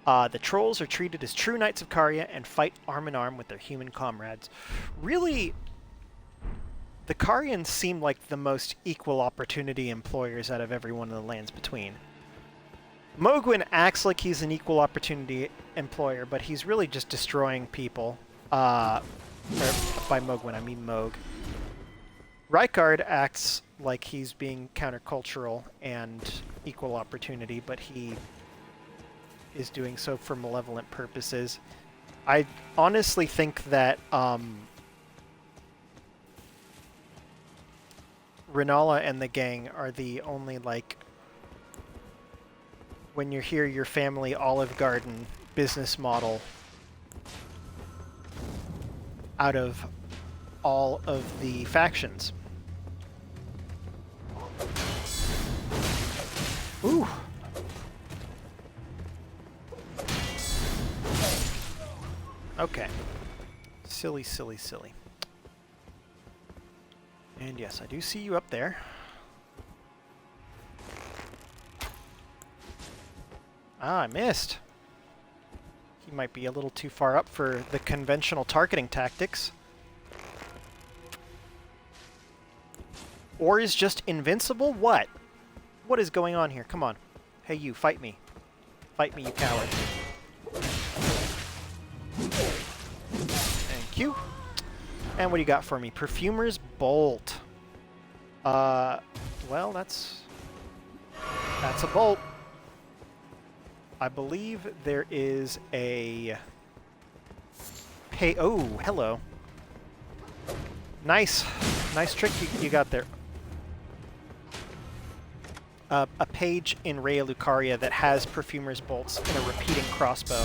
The Trolls are treated as true knights of Caria and fight arm in arm with their human comrades. Really, the Carians seem like the most equal opportunity employers out of every one of the lands between. Mogwin acts like he's an equal opportunity employer, but he's really just destroying people. Or by Mogwin, I mean Moog. Rykard acts like he's being countercultural and equal opportunity, but he is doing so for malevolent purposes. I honestly think that Renala and the gang are the only, like, when you're here, your family Olive Garden business model out of all of the factions. Ooh. Okay. Silly, silly, silly. And yes, I do see you up there. Ah, I missed. He might be a little too far up for the conventional targeting tactics. Or is just invincible? What? What is going on here? Come on. Hey, you, fight me. Fight me, you coward. Thank you. And what do you got for me? Perfumer's Bolt. Well, that's a bolt. I believe there is a oh, hello. Nice. Nice trick you got there. A page in Rhea Lucaria that has Perfumer's Bolts and a repeating crossbow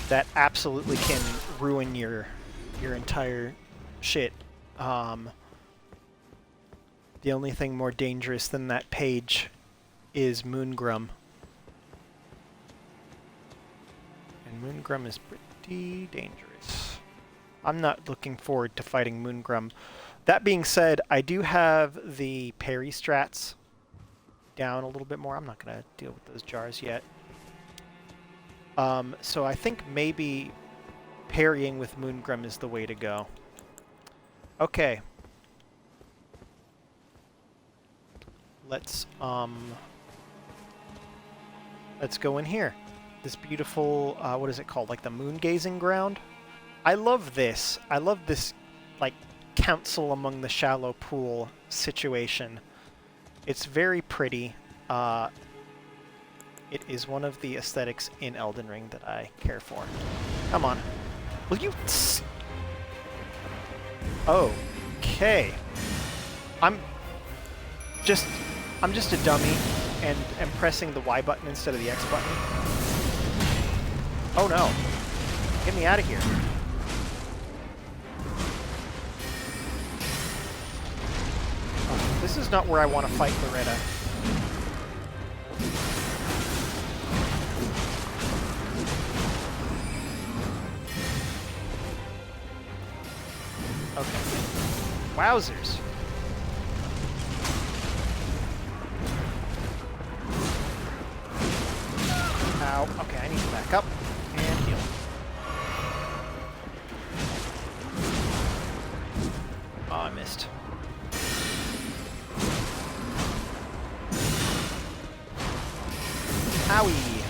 that absolutely can ruin your entire shit. The only thing more dangerous than that page is Moongrum. And Moongrum is pretty dangerous. I'm not looking forward to fighting Moongrum. That being said, I do have the parry strats down a little bit more. I'm not going to deal with those jars yet. So I think maybe parrying with Moongrum is the way to go. Okay. Let's go in here. This beautiful, what is it called? Like the moon gazing ground? I love this. I love this, like, council among the shallow pool situation. It's very pretty. It is one of the aesthetics in Elden Ring that I care for. Come on. Will you... Okay. I'm just a dummy and am pressing the Y button instead of the X button. Oh no. Get me out of here. Oh, this is not where I want to fight Loretta. Okay. Wowzers. Ow. Okay, I need to back up and heal. Oh, I missed. Owie.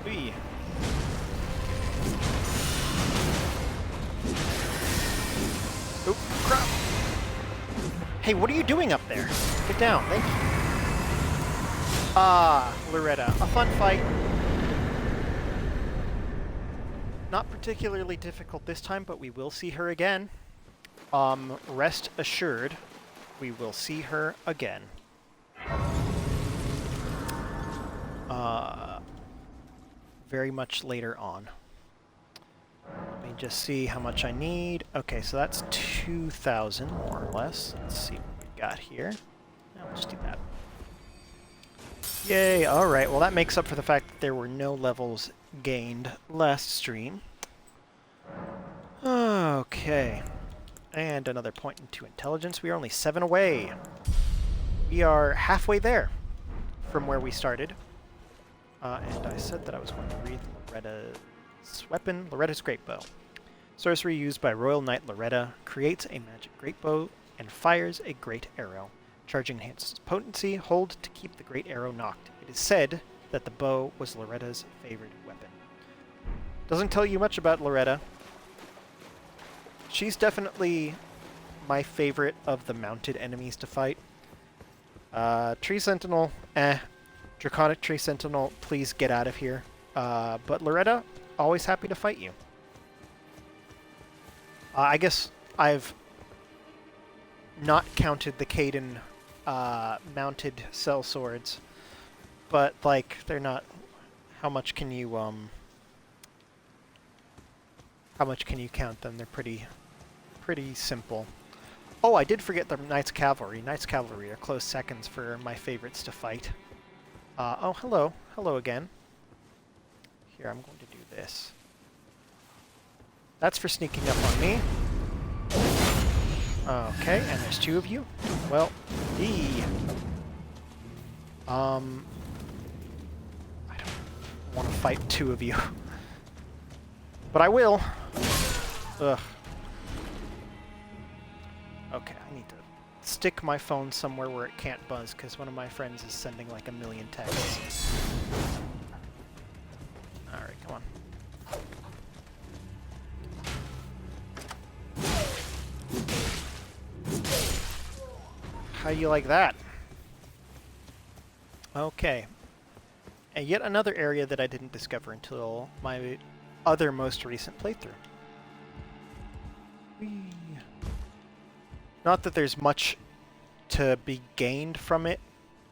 Whee. Oop, crap. Hey, what are you doing up there? Get down, thank you. Ah, Loretta, a fun fight. Not particularly difficult this time, but we will see her again. Rest assured, we will see her again. Very much later on. Let me just see how much I need. Okay, so that's 2,000 more or less. Let's see what we got here. Now we'll just do that. Yay, alright, well that makes up for the fact that there were no levels gained last stream. Okay. And another point into intelligence. We are only 7 away. We are halfway there from where we started. And I said that I was going to read Loretta's weapon, Loretta's Great Bow. Sorcery used by Royal Knight Loretta creates a magic great bow and fires a great arrow. Charging enhances potency. Hold to keep the great arrow knocked. It is said that the bow was Loretta's favorite weapon. Doesn't tell you much about Loretta. She's definitely my favorite of the mounted enemies to fight. Tree Sentinel, Draconic Tree Sentinel, please get out of here. But Loretta, always happy to fight you. I guess I've not counted the Caden mounted cell swords, but like they're not. How much can you count them? They're pretty simple. Oh, I did forget the Knights Cavalry. Knights Cavalry are close seconds for my favorites to fight. Oh, hello. Hello again. Here, I'm going to do this. That's for sneaking up on me. Okay, and there's 2 of you. Well, I don't want to fight 2 of you. But I will. Ugh. Okay, I need to stick my phone somewhere where it can't buzz, because one of my friends is sending like 1,000,000 texts. Alright, come on. How you like that? Okay. And yet another area that I didn't discover until my other most recent playthrough. Whee. Not that there's much to be gained from it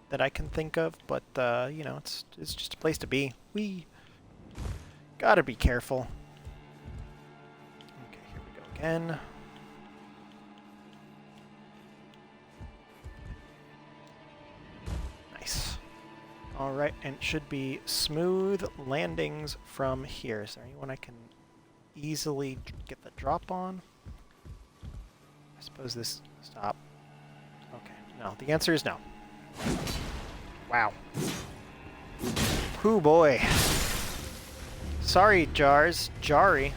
that I can think of, but you know, it's just a place to be. Whee! Gotta be careful. Okay, here we go again. Nice. Alright, and it should be smooth landings from here. Is there anyone I can easily get the drop on? I suppose this... Stop. Okay, no. The answer is no. Wow. Hoo boy. Sorry, Jars. Jari.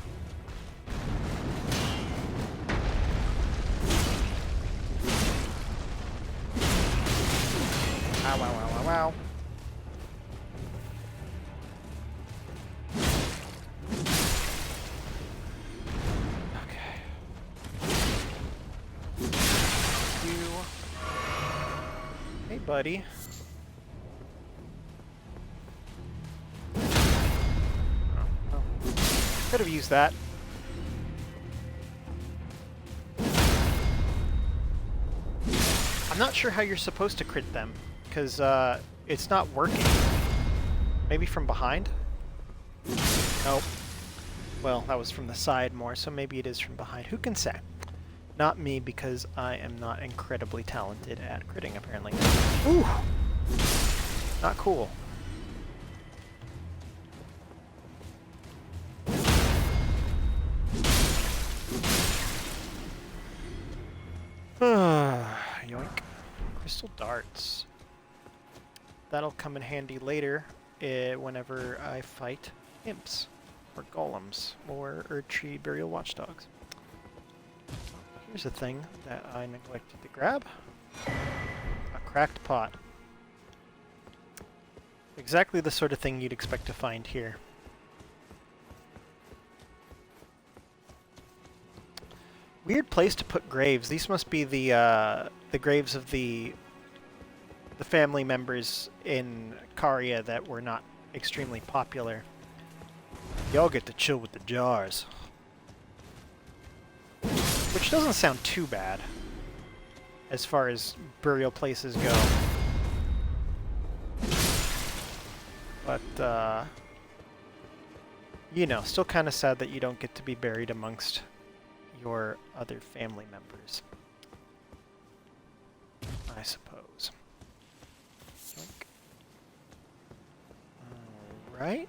Wow, wow, wow, wow, wow. Okay. You. Hey, buddy. Oh. Could have used that. I'm not sure how you're supposed to crit them, because it's not working. Maybe from behind? Nope. Well, that was from the side more, so maybe it is from behind. Who can say? Not me, because I am not incredibly talented at critting, apparently. Ooh! Not cool. Yoink. Crystal darts. That'll come in handy later, whenever I fight imps, or golems, or Erdtree burial watchdogs. Here's a thing that I neglected to grab. A cracked pot. Exactly the sort of thing you'd expect to find here. Weird place to put graves. These must be the graves of the family members in Caria that were not extremely popular. Y'all get to chill with the jars. Which doesn't sound too bad, as far as burial places go. But, you know, still kind of sad that you don't get to be buried amongst your other family members, I suppose. Alright.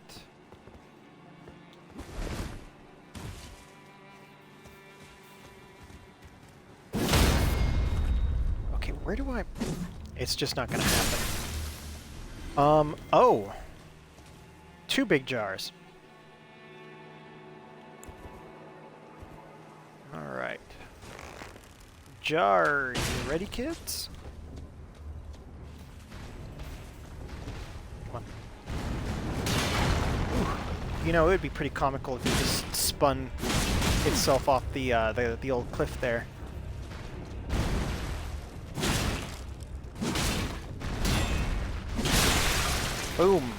Okay, where do I... It's just not gonna happen. Oh! 2 big jars. Alright. Jar, you ready, kids? Come on. Ooh. You know, it would be pretty comical if it just spun itself off the old cliff there. Boom.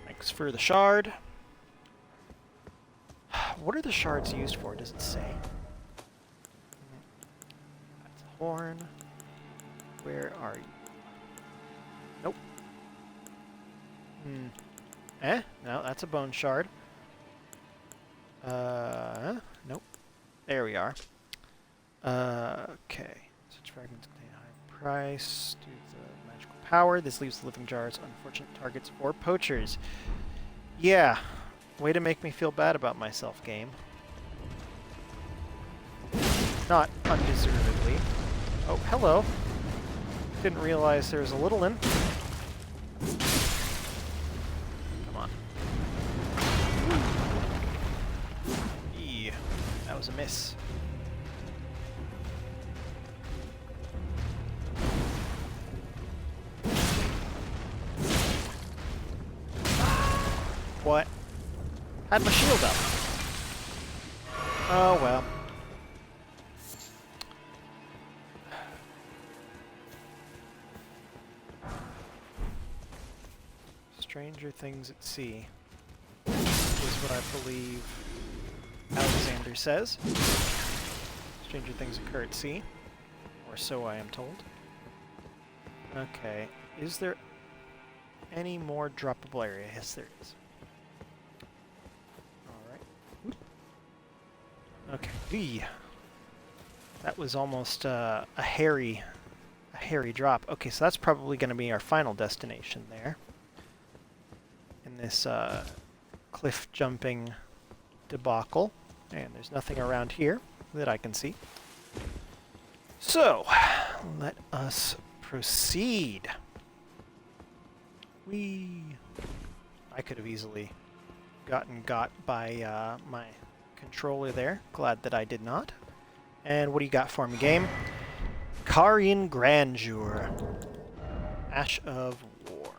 Thanks for the shard. What are the shards used for? Does it say? That's a horn. Where are you? Nope. No, that's a bone shard. Nope. There we are. Okay. Such fragments contain a high price due to the magical power. This leaves the living jars unfortunate targets for poachers. Yeah. Way to make me feel bad about myself, game. Not undeservedly. Oh, hello. Didn't realize there was a little in. Come on. Eee, that was a miss. What? Had my shield up. Oh well. Stranger things at sea is what I believe Alexander says. Stranger things occur at sea, or so I am told. Okay, is there any more droppable area? Yes, there is. Okay. Eee. That was almost a hairy drop. Okay, so that's probably going to be our final destination there. In this cliff jumping debacle. And there's nothing around here that I can see. So, let us proceed. I could have easily gotten got by my controller there. Glad that I did not. And what do you got for me, game? Karian Grandeur. Ash of War.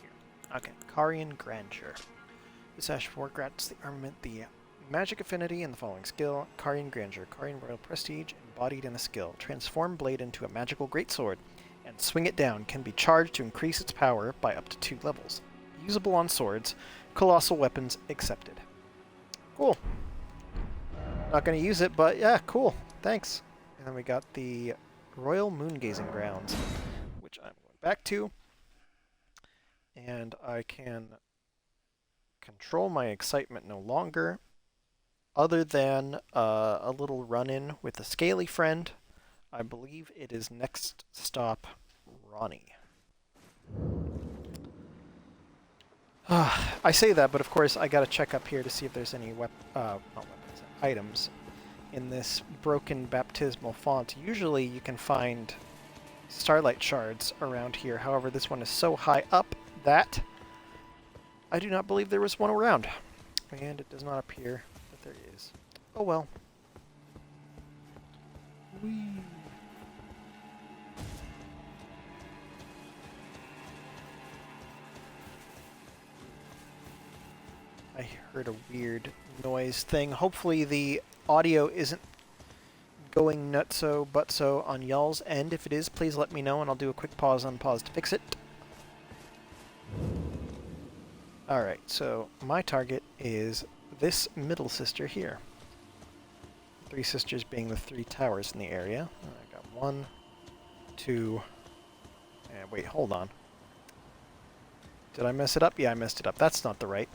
Here. Okay, Karian Grandeur. This Ash of War grants the armament the magic affinity and the following skill. Karian Grandeur. Karian Royal Prestige embodied in a skill. Transform blade into a magical greatsword and swing it down. Can be charged to increase its power by up to 2 levels. Usable on swords. Colossal weapons accepted. Cool. Not going to use it, but yeah, cool. Thanks. And then we got the Royal Moongazing Grounds, which I'm going back to. And I can control my excitement no longer, other than a little run-in with a scaly friend. I believe it is next stop Ronnie. I say that, but of course I gotta check up here to see if there's any not weapons, items in this broken baptismal font. Usually you can find starlight shards around here. However, this one is so high up that I do not believe there was one around. And it does not appear that there is. Oh well. Whee. I heard a weird noise thing. Hopefully the audio isn't going nutso butso on y'all's end. If it is, please let me know and I'll do a quick pause on pause to fix it. Alright, so my target is this middle sister here. 3 sisters being the 3 towers in the area. I got 1, 2, and wait, hold on. Did I mess it up? Yeah, I messed it up. That's not the right.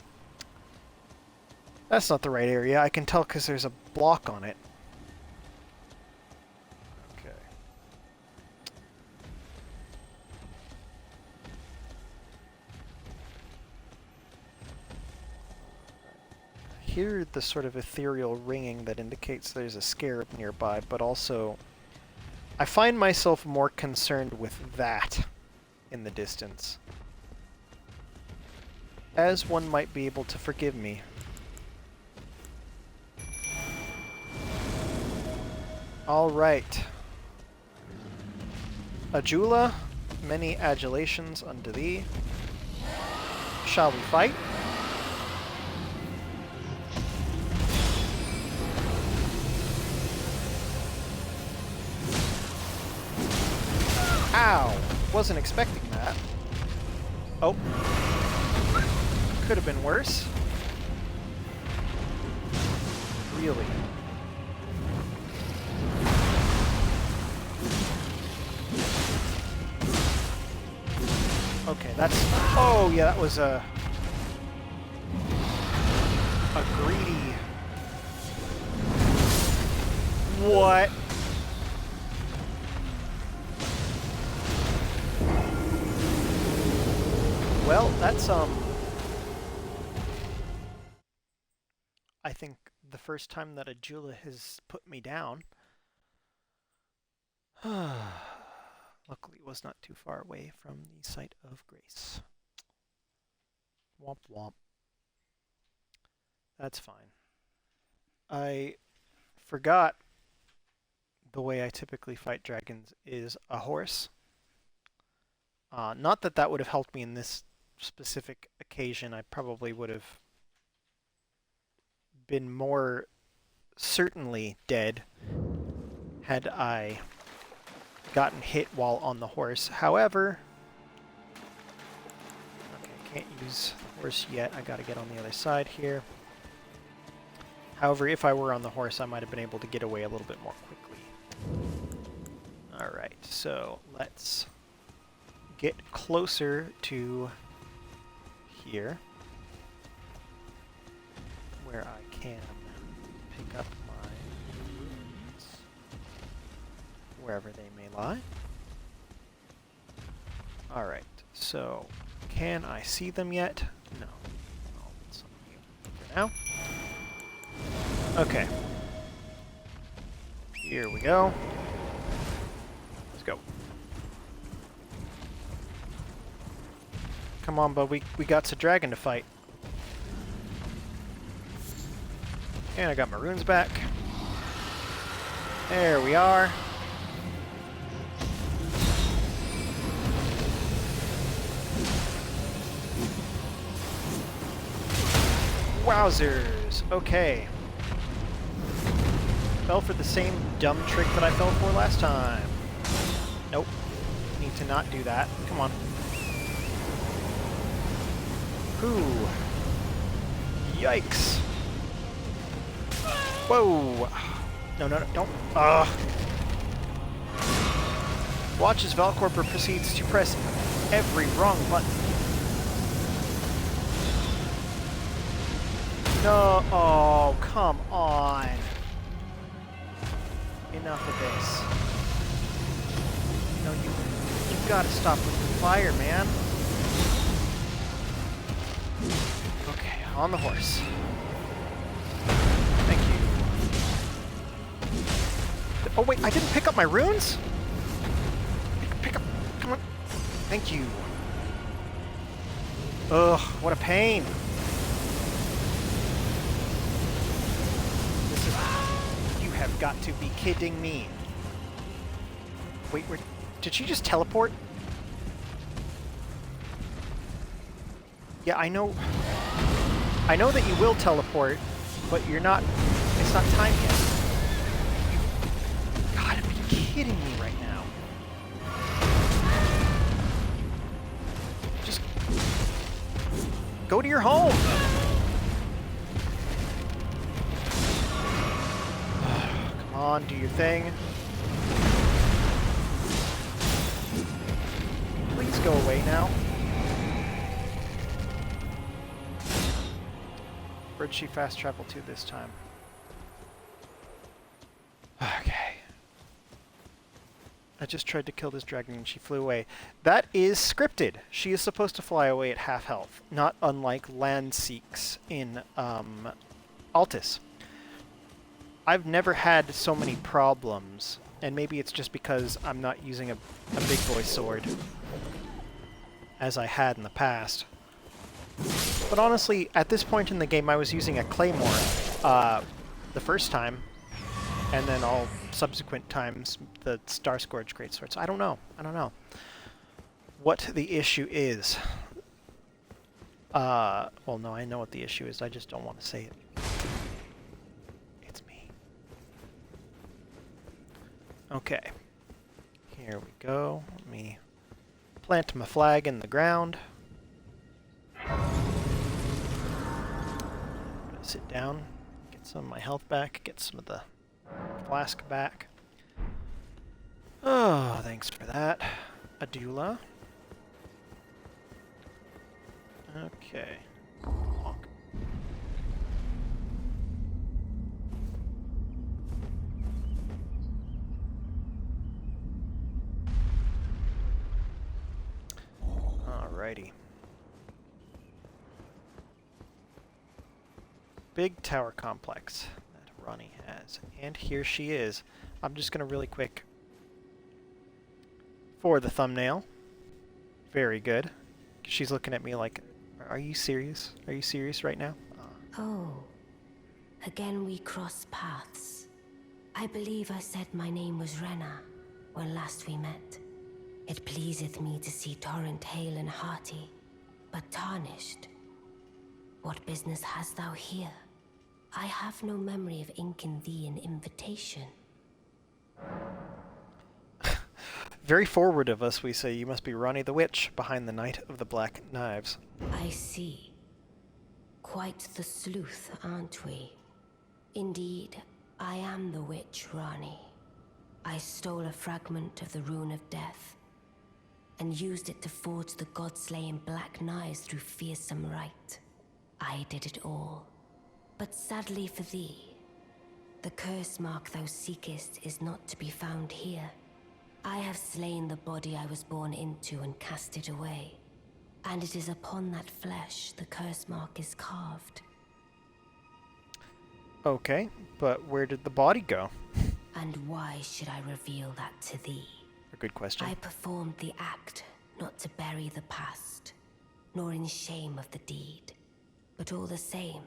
That's not the right area. I can tell because there's a block on it. Okay. I hear the sort of ethereal ringing that indicates there's a scarab nearby, but also I find myself more concerned with that in the distance. As one might be able to forgive me. Alright. Ajula, many adulations unto thee. Shall we fight? Ow! Wasn't expecting that. Oh. Could have been worse. Really? Okay, that's... Oh, yeah, that was a greedy... What? Well, that's, I think the first time that a Jula has put me down. Luckily, it was not too far away from the site of grace. Womp womp. That's fine. I forgot the way I typically fight dragons is a horse. Not that that would have helped me in this specific occasion. I probably would have been more certainly dead had I gotten hit while on the horse. However, okay, can't use the horse yet. I gotta get on the other side here. However, if I were on the horse, I might have been able to get away a little bit more quickly. Alright, so let's get closer to here, where I can pick up my runes, wherever they may lie. Alright, so can I see them yet? No. I'll put some of you for now. Okay. Here we go. Let's go. Come on, bud. We got a dragon to fight. And I got my runes back. There we are. Wowzers! Okay. Fell for the same dumb trick that I fell for last time. Nope. Need to not do that. Come on. Ooh. Yikes. Whoa! No, no, no, don't. Watch as Valcorper proceeds to press every wrong button. No, oh, come on. Enough of this. No, you've got to stop with the fire, man. Okay, on the horse. Thank you. Oh wait, I didn't pick up my runes? Pick up, come on. Thank you. Ugh, what a pain. You have got to be kidding me. Wait, did she just teleport? Yeah, I know that you will teleport, but you're not, it's not time yet. You've got to be kidding me right now. Just go to your home. Come on, do your thing. Please go away now. Where'd she fast travel to this time? Okay. I just tried to kill this dragon and she flew away. That is scripted. She is supposed to fly away at half health, not unlike land seeks in Altus. I've never had so many problems, and maybe it's just because I'm not using a big boy sword as I had in the past. But honestly, at this point in the game, I was using a claymore the first time, and then all subsequent times the Star Scourge greatsword. So I don't know. I don't know what the issue is. Well, no, I know what the issue is. I just don't want to say it. It's me. Okay. Here we go. Let me plant my flag in the ground. Sit down, get some of my health back, get some of the flask back. Oh, thanks for that, Adula. Okay. Walk. Alrighty. Big tower complex that Ronnie has. And here she is. I'm just going to really quick for the thumbnail. Very good. She's looking at me like, are you serious? Are you serious right now? Oh, again we cross paths. I believe I said my name was Rena when last we met. It pleaseth me to see Torrent hale and hearty, but tarnished. What business hast thou here? I have no memory of inking thee an invitation. Very forward of us, we say you must be Ronnie the Witch behind the Knight of the Black Knives. I see. Quite the sleuth, aren't we? Indeed, I am the witch, Ronnie. I stole a fragment of the Rune of Death and used it to forge the god-slaying black knives through fearsome rite. I did it all. But sadly for thee, the curse mark thou seekest is not to be found here. I have slain the body I was born into and cast it away. And it is upon that flesh the curse mark is carved. Okay, but where did the body go? And why should I reveal that to thee? A good question. I performed the act not to bury the past, nor in shame of the deed. But all the same,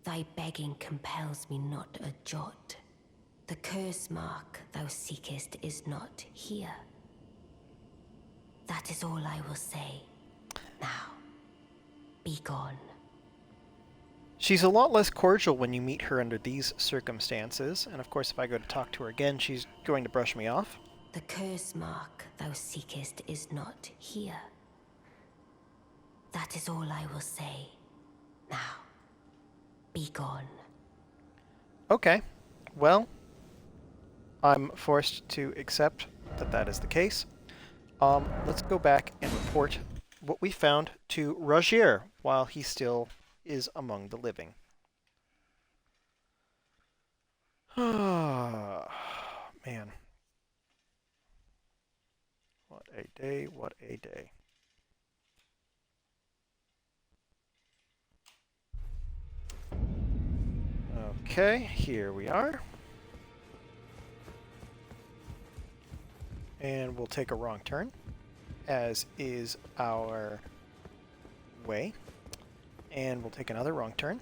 thy begging compels me not a jot. The curse mark thou seekest is not here. That is all I will say. Now, be gone. She's a lot less cordial when you meet her under these circumstances, and of course if I go to talk to her again, she's going to brush me off. The curse mark thou seekest is not here. That is all I will say. Now, be gone. Okay, well, I'm forced to accept that that is the case. Let's go back and report what we found to Rogier while he still is among the living. Man. What a day, what a day. Okay, here we are. And we'll take a wrong turn, as is our way. And we'll take another wrong turn.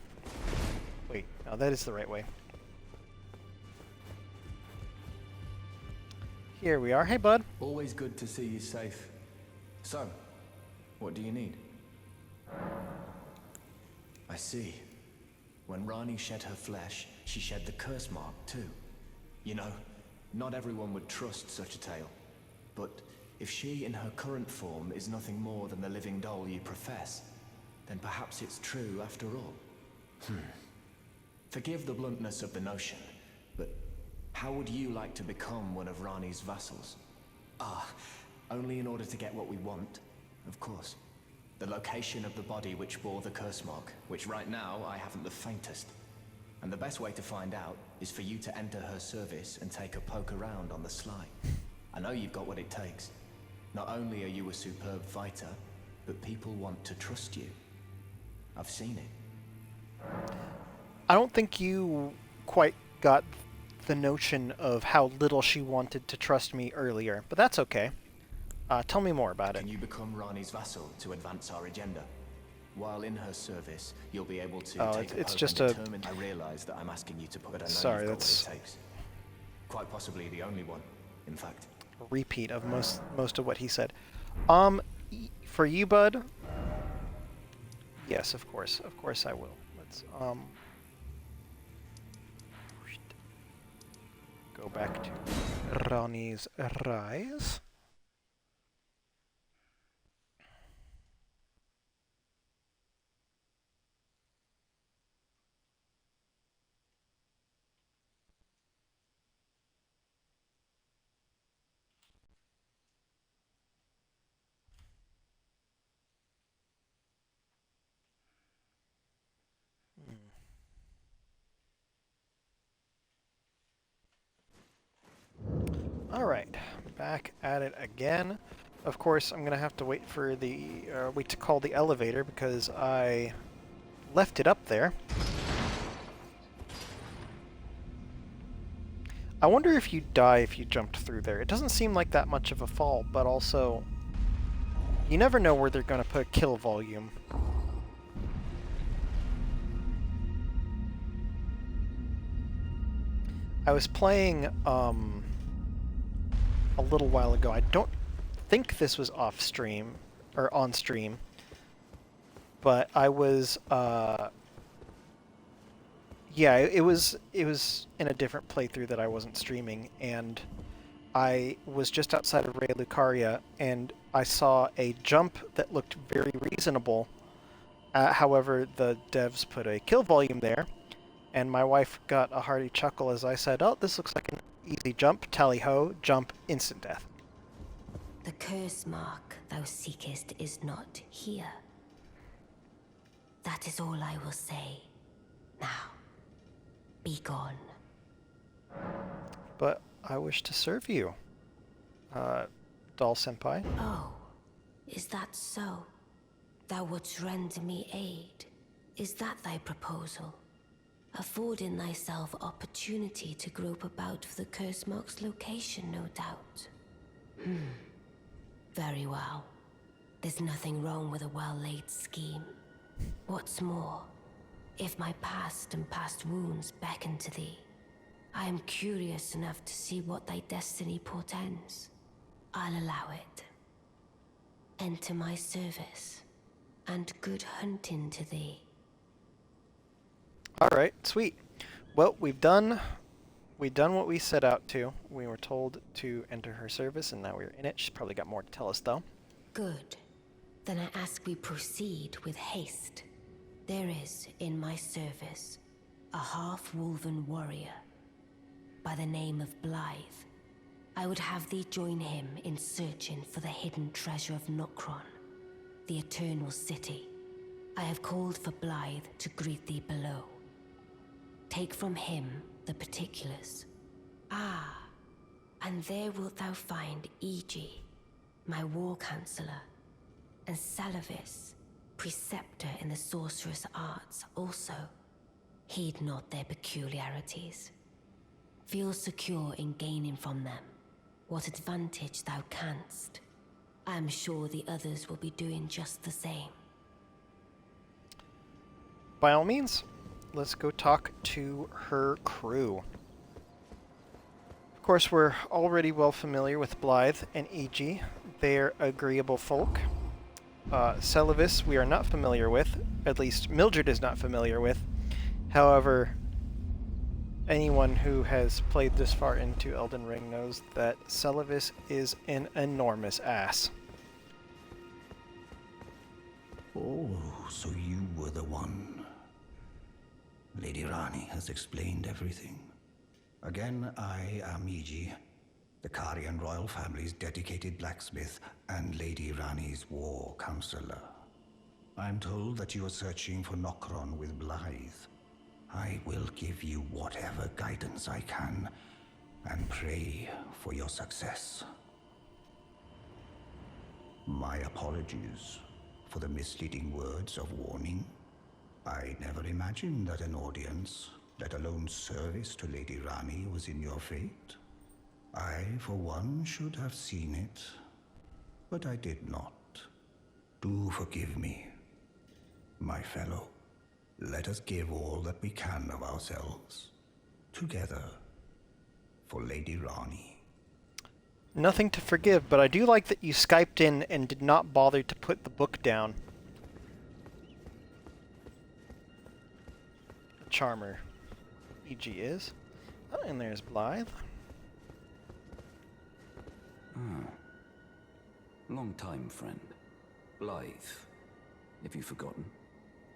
Wait, no, that is the right way. Here we are. Hey, bud. Always good to see you safe. So, what do you need? I see. When Rani shed her flesh, she shed the curse mark too. You know, not everyone would trust such a tale. But if she in her current form is nothing more than the living doll you profess, then perhaps it's true after all. Forgive the bluntness of the notion, but how would you like to become one of Rani's vassals? Only in order to get what we want, of course. The location of the body which bore the curse mark, which right now I haven't the faintest. And the best way to find out is for you to enter her service and take a poke around on the sly. I know you've got what it takes. Not only are you a superb fighter, but people want to trust you. I've seen it. I don't think you quite got the notion of how little she wanted to trust me earlier, but that's okay. Tell me more about it. Can you become Rani's vassal to advance our agenda? While in her service, you'll be able to take it's a just poke a... and determine. I realize that I'm asking you to put it. I know Sorry, you've got that's... what it takes. Quite possibly the only one, in fact. A repeat of most of what he said. For you, bud? Yes, of course I will. Let's go back to Rani's Rise. Alright, back at it again. Of course, I'm gonna have to wait for the wait to call the elevator because I left it up there. I wonder if you die if you jumped through there. It doesn't seem like that much of a fall, but also you never know where they're gonna put kill volume. I was playing a little while ago. I don't think this was off stream or on stream, but I was yeah, it was in a different playthrough that I wasn't streaming, and I was just outside of Ray Lucaria and I saw a jump that looked very reasonable. However, the devs put a kill volume there, and my wife got a hearty chuckle as I said, "Oh, this looks like an easy jump, tally-ho, jump, instant death." The curse mark thou seekest is not here. That is all I will say. Now, be gone. But I wish to serve you, Doll Senpai. Oh, is that so? Thou wouldst render me aid. Is that thy proposal? Affording thyself opportunity to grope about for the curse mark's location, no doubt. Very well. There's nothing wrong with a well-laid scheme. What's more, if my past and past wounds beckon to thee, I am curious enough to see what thy destiny portends. I'll allow it. Enter my service, and good hunting to thee. Alright, sweet. Well, we've done what we set out to. We were told to enter her service, and now we're in it. She's probably got more to tell us, though. Good. Then I ask we proceed with haste. There is, in my service, a half-wolven warrior by the name of Blythe. I would have thee join him in searching for the hidden treasure of Nokron, the Eternal City. I have called for Blythe to greet thee below. Take from him the particulars. Ah, and there wilt thou find Iji, my war counselor, and Salavis, preceptor in the sorcerous arts also. Heed not their peculiarities. Feel secure in gaining from them what advantage thou canst. I am sure the others will be doing just the same. By all means, let's go talk to her crew. Of course, we're already well familiar with Blythe and E.G. They're agreeable folk. Celavis we are not familiar with, at least Mildred is not familiar with. However, anyone who has played this far into Elden Ring knows that Celavis is an enormous ass. Oh, so you were the one. Lady Rani has explained everything. Again, I am Iji, the Karian royal family's dedicated blacksmith and Lady Rani's war counselor. I'm told that you are searching for Nokron with Blythe. I will give you whatever guidance I can, and pray for your success. My apologies for the misleading words of warning. I never imagined that an audience, let alone service to Lady Rani, was in your fate. I, for one, should have seen it, but I did not. Do forgive me, my fellow. Let us give all that we can of ourselves, together, for Lady Rani. Nothing to forgive, but I do like that you Skyped in and did not bother to put the book down. A charmer. E.G. is. Oh, and there's Blythe. Long time, friend. Blythe. Have you forgotten?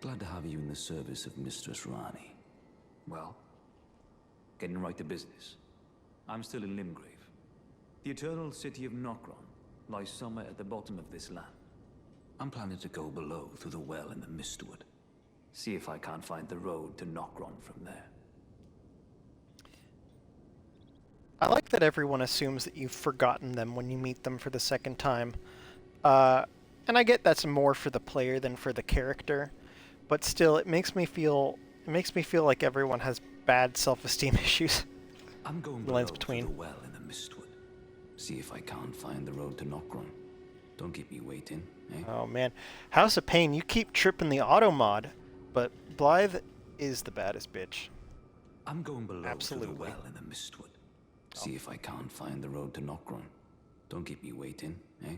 Glad to have you in the service of Mistress Rani. Well, getting right to business. I'm still in Limgrave. The eternal city of Nokron lies somewhere at the bottom of this land. I'm planning to go below through the well in the Mistwood. See if I can't find the road to Nokron from there. I like that everyone assumes that you've forgotten them when you meet them for the second time. And I get that's more for the player than for the character, but still, it makes me feel like everyone has bad self-esteem issues. I'm going below through the well in the Mistwood. See if I can't find the road to Nokron. Don't keep me waiting, eh? Oh man, House of Pain, you keep tripping the auto mod, but Blythe is the baddest bitch. I'm going below Absolutely. through the well in the Mistwood. See if I can't find the road to Nokron. Don't keep me waiting, eh?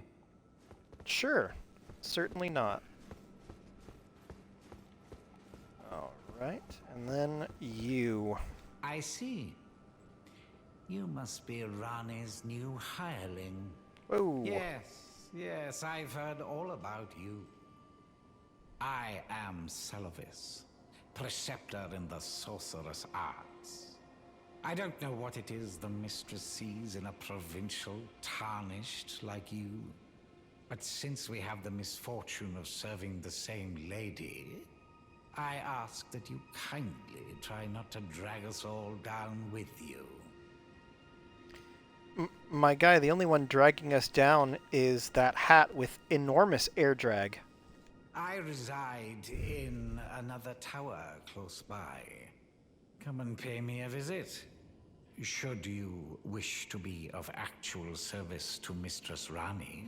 Sure, certainly not. Alright, and then you. I see. You must be Rani's new hireling. Whoa. Yes, I've heard all about you. I am Celavis, preceptor in the sorcerous arts. I don't know what it is the mistress sees in a provincial tarnished like you, but since we have the misfortune of serving the same lady, I ask that you kindly try not to drag us all down with you. My guy, the only one dragging us down is that hat with enormous air drag. I reside in another tower close by. Come and pay me a visit. Should you wish to be of actual service to Mistress Rani.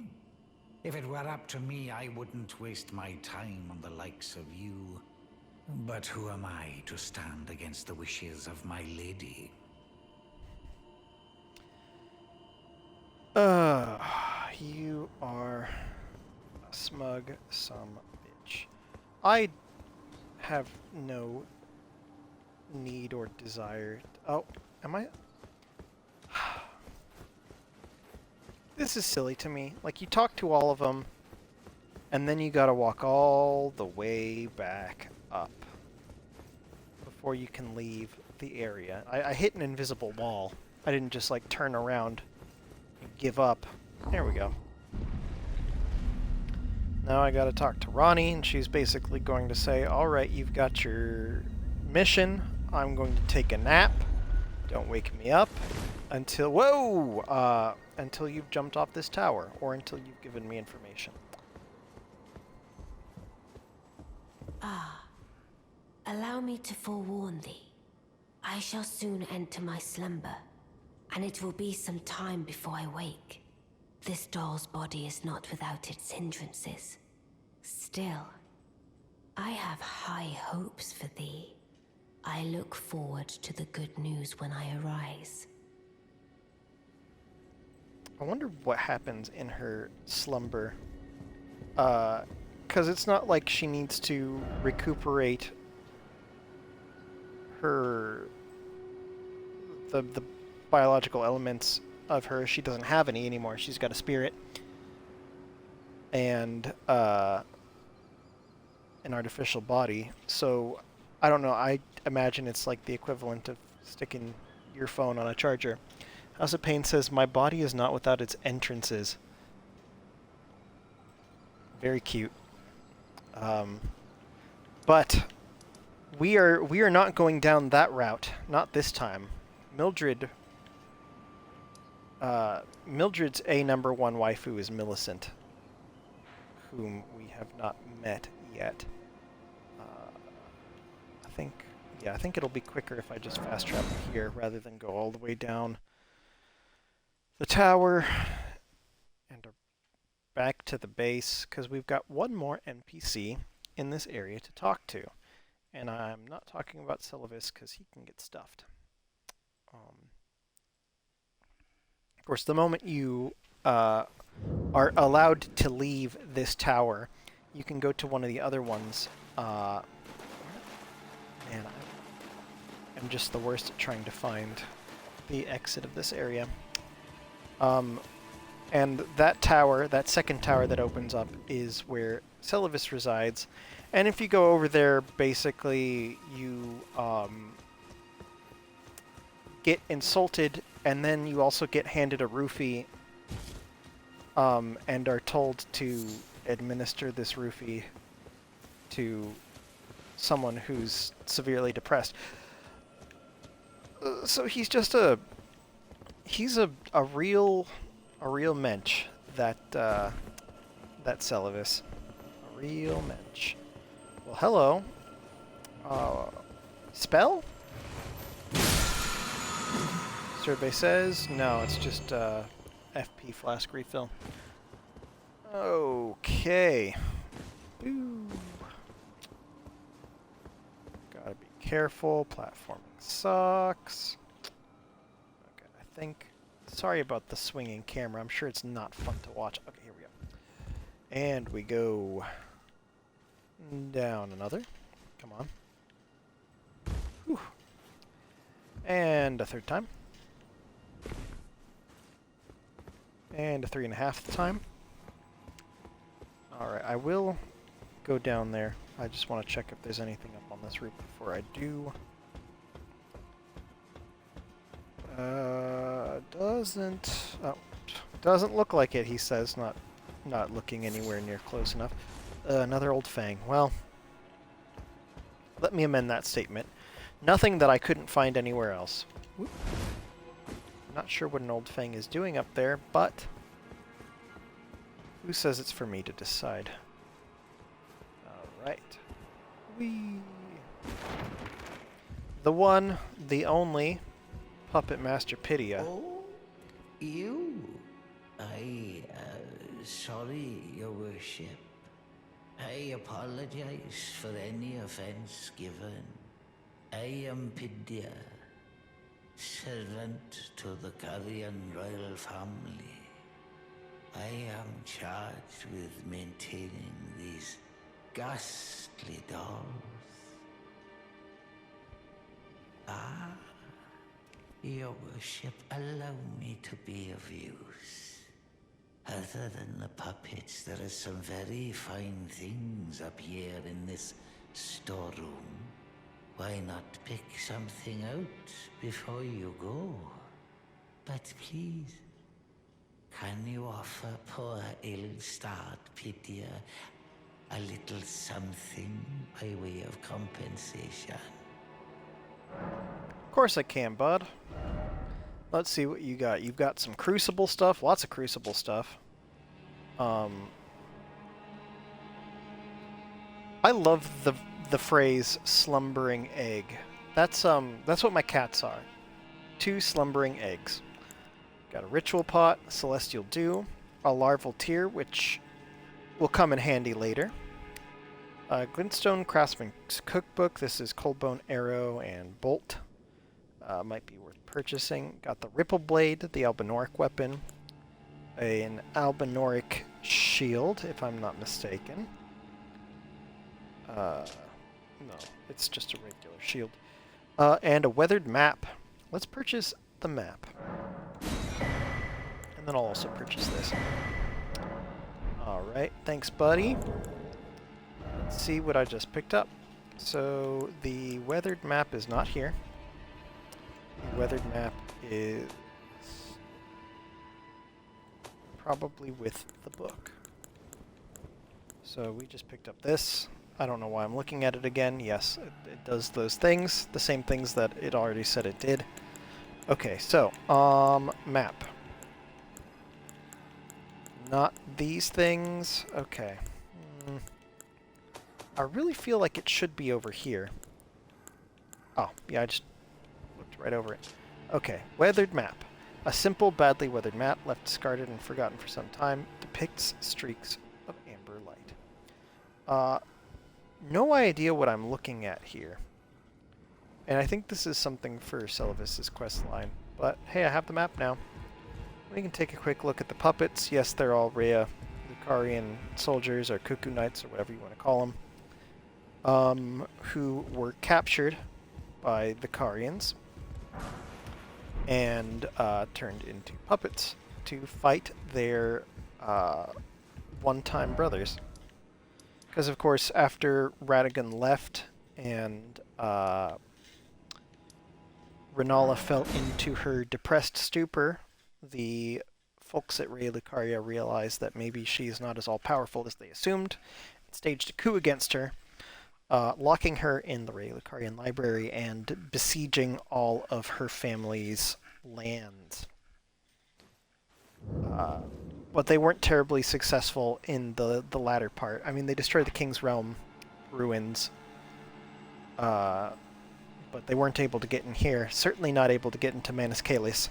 If it were up to me, I wouldn't waste my time on the likes of you. But who am I to stand against the wishes of my lady? Uh, you are a smug some bitch. I have no need or desire. Oh, am I? This is silly to me. Like, you talk to all of them, and then you gotta walk all the way back up before you can leave the area. I hit an invisible wall. I didn't just, like, turn around and give up. There we go. Now I gotta talk to Ronnie, and she's basically going to say, alright, you've got your mission. I'm going to take a nap. Don't wake me up until... Whoa! Until you've jumped off this tower, or until you've given me information. Ah, allow me to forewarn thee. I shall soon enter my slumber, and it will be some time before I wake. This doll's body is not without its hindrances. Still, I have high hopes for thee. I look forward to the good news when I arise. I wonder what happens in her slumber. Because it's not like she needs to recuperate her... the biological elements of her. She doesn't have any anymore. She's got a spirit. And, an artificial body. So, I don't know. I imagine it's like the equivalent of sticking your phone on a charger. House of Pain says, my body is not without its entrances. Very cute. But we are not going down that route. Not this time. Mildred's number one waifu is Millicent, whom we have not met yet. I think it'll be quicker if I just fast travel here rather than go all the way down the tower and back to the base, because we've got one more NPC in this area to talk to. And I'm not talking about Sylvis because he can get stuffed. Of course, the moment you are allowed to leave this tower, you can go to one of the other ones. Man, I'm just the worst at trying to find the exit of this area. And that tower, that second tower that opens up, is where Sylvis resides. And if you go over there, basically you get insulted, and then you also get handed a roofie, and are told to administer this roofie to someone who's severely depressed. So he's just a real mensch, that Sylvis. A real mensch. Well, hello. Spell? Survey says no, it's just FP flask refill. Okay. Ooh. Gotta be careful. Platforming sucks. Okay, I think. Sorry about the swinging camera. I'm sure it's not fun to watch. Okay, here we go. And we go down another. Come on. Whew. And a third time. And a 3.5 time. Alright, I will go down there. I just want to check if there's anything up on this route before I do. Doesn't look like it, he says, not looking anywhere near close enough. Another old fang. Well, let me amend that statement. Nothing that I couldn't find anywhere else. Whoop. Not sure what an old fang is doing up there, but who says it's for me to decide? Alright. Whee! The one, the only, Puppet Master Pydia. Oh, you? Sorry, Your Worship. I apologize for any offense given. I am Pydia, servant to the Carrion royal family. I am charged with maintaining these ghastly dolls. Ah, your worship, allow me to be of use. Other than the puppets, there are some very fine things up here in this storeroom. Why not pick something out before you go? But please, can you offer poor ill-starred Pythia a little something by way of compensation? Of course I can, bud. Let's see what you got. You've got some Crucible stuff, lots of Crucible stuff. I love the phrase slumbering egg. That's what my cats are. 2 slumbering eggs. Got a ritual pot, celestial dew, a larval tear, which will come in handy later. Glintstone Craftsman's Cookbook. This is Coldbone Arrow and Bolt. Might be worth purchasing. Got the Ripple Blade, the Albinoric weapon. An Albinoric shield, if I'm not mistaken. No, it's just a regular shield. And a weathered map. Let's purchase the map. And then I'll also purchase this. Alright, thanks buddy. Let's see what I just picked up. So the weathered map is not here. The weathered map is probably with the book. So we just picked up this. I don't know why I'm looking at it again. Yes, it does those things, the same things that it already said it did. Okay, so, map. Not these things. Okay. I really feel like it should be over here. Oh, yeah, I just looked right over it. Okay, weathered map. A simple, badly weathered map, left discarded and forgotten for some time, depicts streaks of amber light. No idea what I'm looking at here. And I think this is something for Celavis's quest line. But hey, I have the map now. We can take a quick look at the puppets. Yes, they're all Rhea Lucarian soldiers, or Cuckoo Knights, or whatever you want to call them, who were captured by the Carians and turned into puppets to fight their one-time brothers. Because, of course, after Radagon left and Renala fell into her depressed stupor, the folks at Rhea Lucaria realized that maybe she's not as all-powerful as they assumed, and staged a coup against her, locking her in the Rhea Lucarian library and besieging all of her family's lands. But they weren't terribly successful in the latter part. I mean, they destroyed the King's Realm ruins, but they weren't able to get in here. Certainly not able to get into Manus Caelus.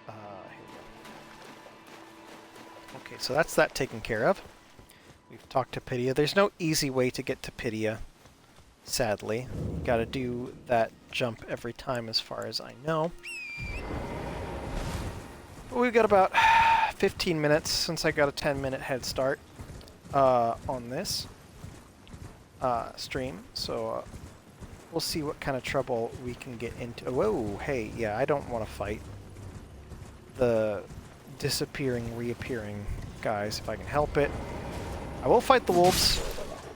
Here we go. Okay, so that's that taken care of. We've talked to Pythia. There's no easy way to get to Pythia, sadly. You gotta do that jump every time as far as I know. But we've got about 15 minutes since I got a 10-minute head start on this stream, so we'll see what kind of trouble we can get into. Whoa, hey, yeah, I don't want to fight the disappearing, reappearing guys if I can help it. I will fight the wolves,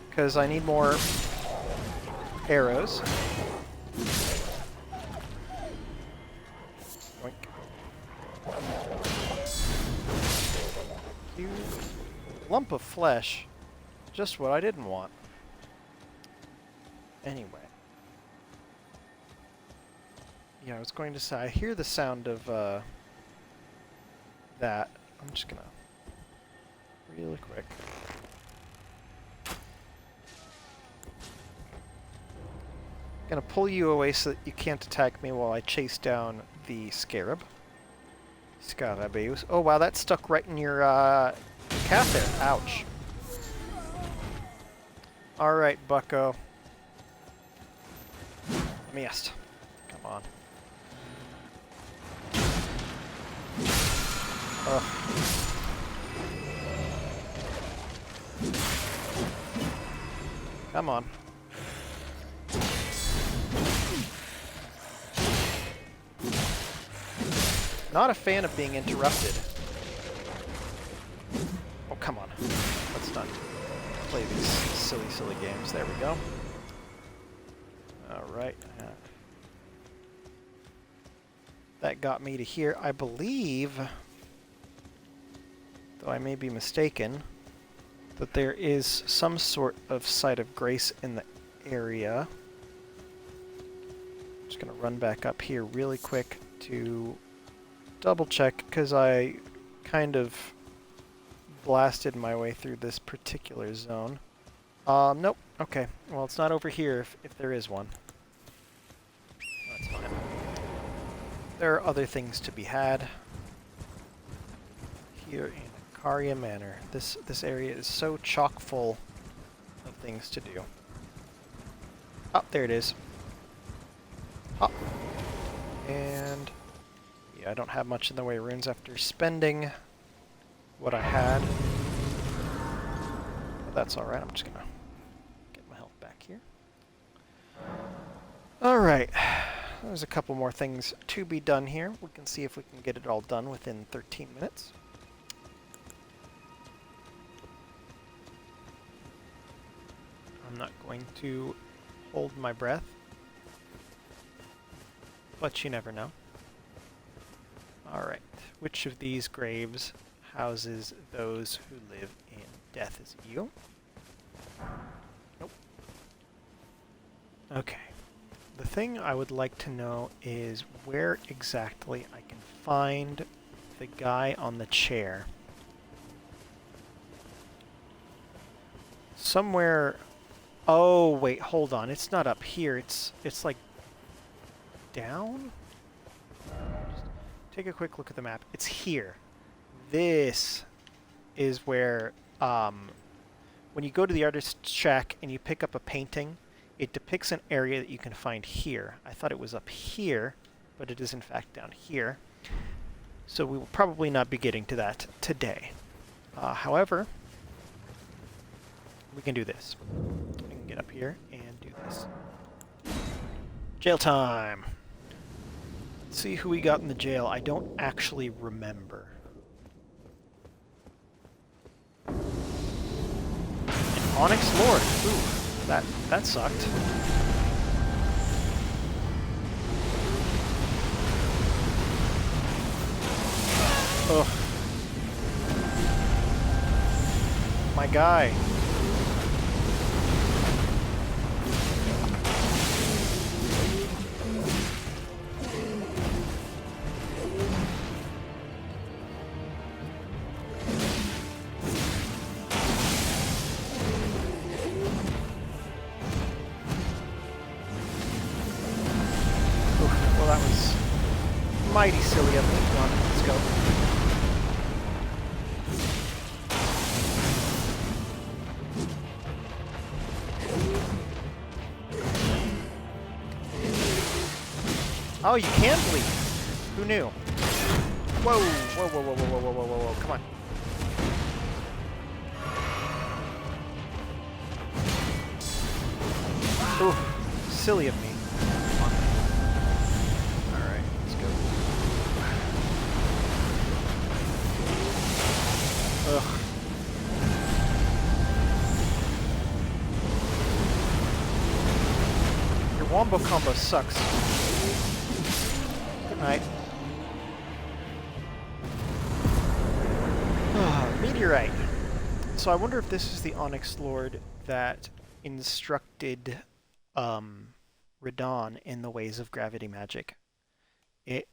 because I need more arrows. Boink. You lump of flesh. Just what I didn't want. Anyway. Yeah, I was going to say, I hear the sound of that. I'm just gonna really quick. Gonna pull you away so that you can't attack me while I chase down the scarab. Scarabeus. Oh wow, that stuck right in your cat there. Ouch. Alright, bucko. Missed. Come on. Ugh. Come on. Not a fan of being interrupted. Oh, come on. Let's not play these silly, silly games. There we go. Alright. That got me to here. I believe, though I may be mistaken, that there is some sort of site of grace in the area. I'm just going to run back up here really quick to double check, because I kind of blasted my way through this particular zone. Nope. Okay. Well, it's not over here if there is one. That's fine. There are other things to be had here in Caria Manor. This area is so chock full of things to do. Oh, there it is. Oh. And yeah, I don't have much in the way of runes after spending what I had. But that's alright, I'm just gonna get my health back here. Alright, there's a couple more things to be done here. We can see if we can get it all done within 13 minutes. I'm not going to hold my breath, but you never know. Alright, which of these graves houses those who live in death? Is it you? Nope. Okay. The thing I would like to know is where exactly I can find the guy on the chair. Somewhere... Oh, wait, hold on. It's not up here. It's like down? Just take a quick look at the map. It's here. This is where, when you go to the artist's shack and you pick up a painting, it depicts an area that you can find here. I thought it was up here, but it is in fact down here. So we will probably not be getting to that today. However, we can do this. We can get up here and do this. Jail time! Let's see who we got in the jail. I don't actually remember. An Onyx Lord. Ooh, that sucked. Ugh. My guy. Mighty silly of me. Come on, let's go. Oh, you can bleed. Who knew? Whoa, whoa, whoa, whoa, whoa, whoa, whoa, whoa, whoa, come on. Ooh, silly of me. Ugh. Your wombo combo sucks. Good night. Meteorite. So I wonder if this is the Onyx Lord that instructed Radon in the ways of gravity magic. It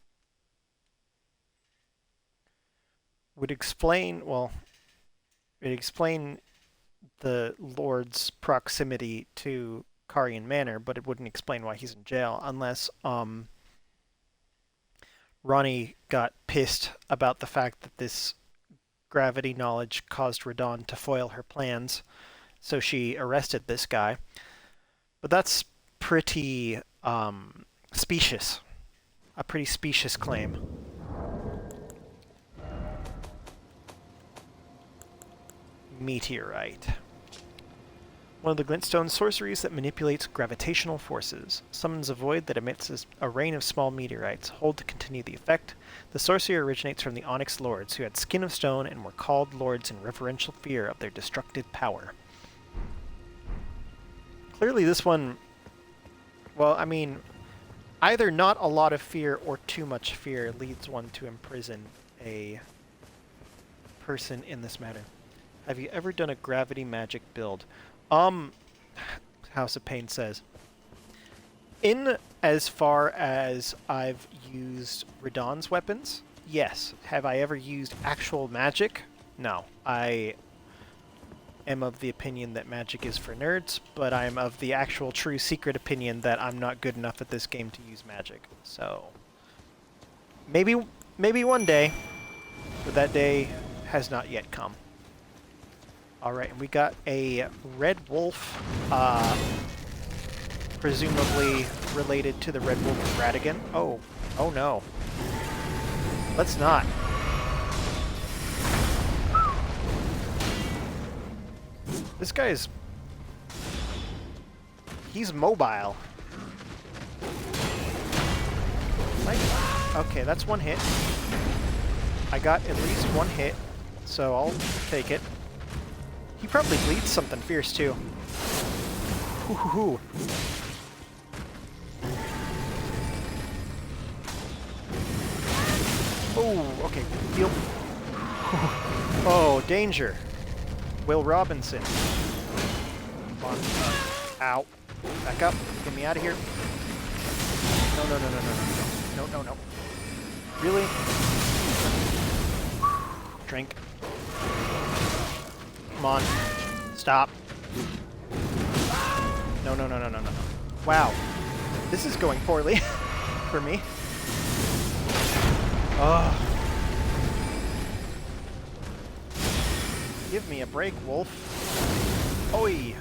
would explain, well, it'd explain the Lord's proximity to Carian Manor, but it wouldn't explain why he's in jail, unless Ronnie got pissed about the fact that this gravity knowledge caused Radon to foil her plans, so she arrested this guy. But that's pretty specious. A pretty specious claim. Meteorite. One of the glintstone sorceries that manipulates gravitational forces. Summons a void that emits a rain of small meteorites. Hold to continue the effect. The sorcery originates from the Onyx Lords, who had skin of stone and were called lords in reverential fear of their destructive power. Clearly this one, well, I mean, either not a lot of fear or too much fear leads one to imprison a person in this matter. Have you ever done a gravity magic build? House of Pain says, in as far as I've used Radahn's weapons, yes. Have I ever used actual magic? No. I am of the opinion that magic is for nerds, but I'm of the actual true secret opinion that I'm not good enough at this game to use magic. So maybe one day, but that day has not yet come. Alright, and we got a red wolf, presumably related to the red wolf of Radigan. Oh no. Let's not. This guy is... he's mobile. Okay, that's one hit. I got at least one hit, so I'll take it. He probably bleeds something fierce, too. Hoo-hoo-hoo. Oh, okay. Heal. Oh, danger. Will Robinson. Come on. Ow. Back up. Get me out of here. No, no, no, no, no, no, no, no, no. Really? Drink. Come on. Stop. No, no, no, no, no, no. Wow. This is going poorly for me. Oh. Give me a break, wolf. Oi.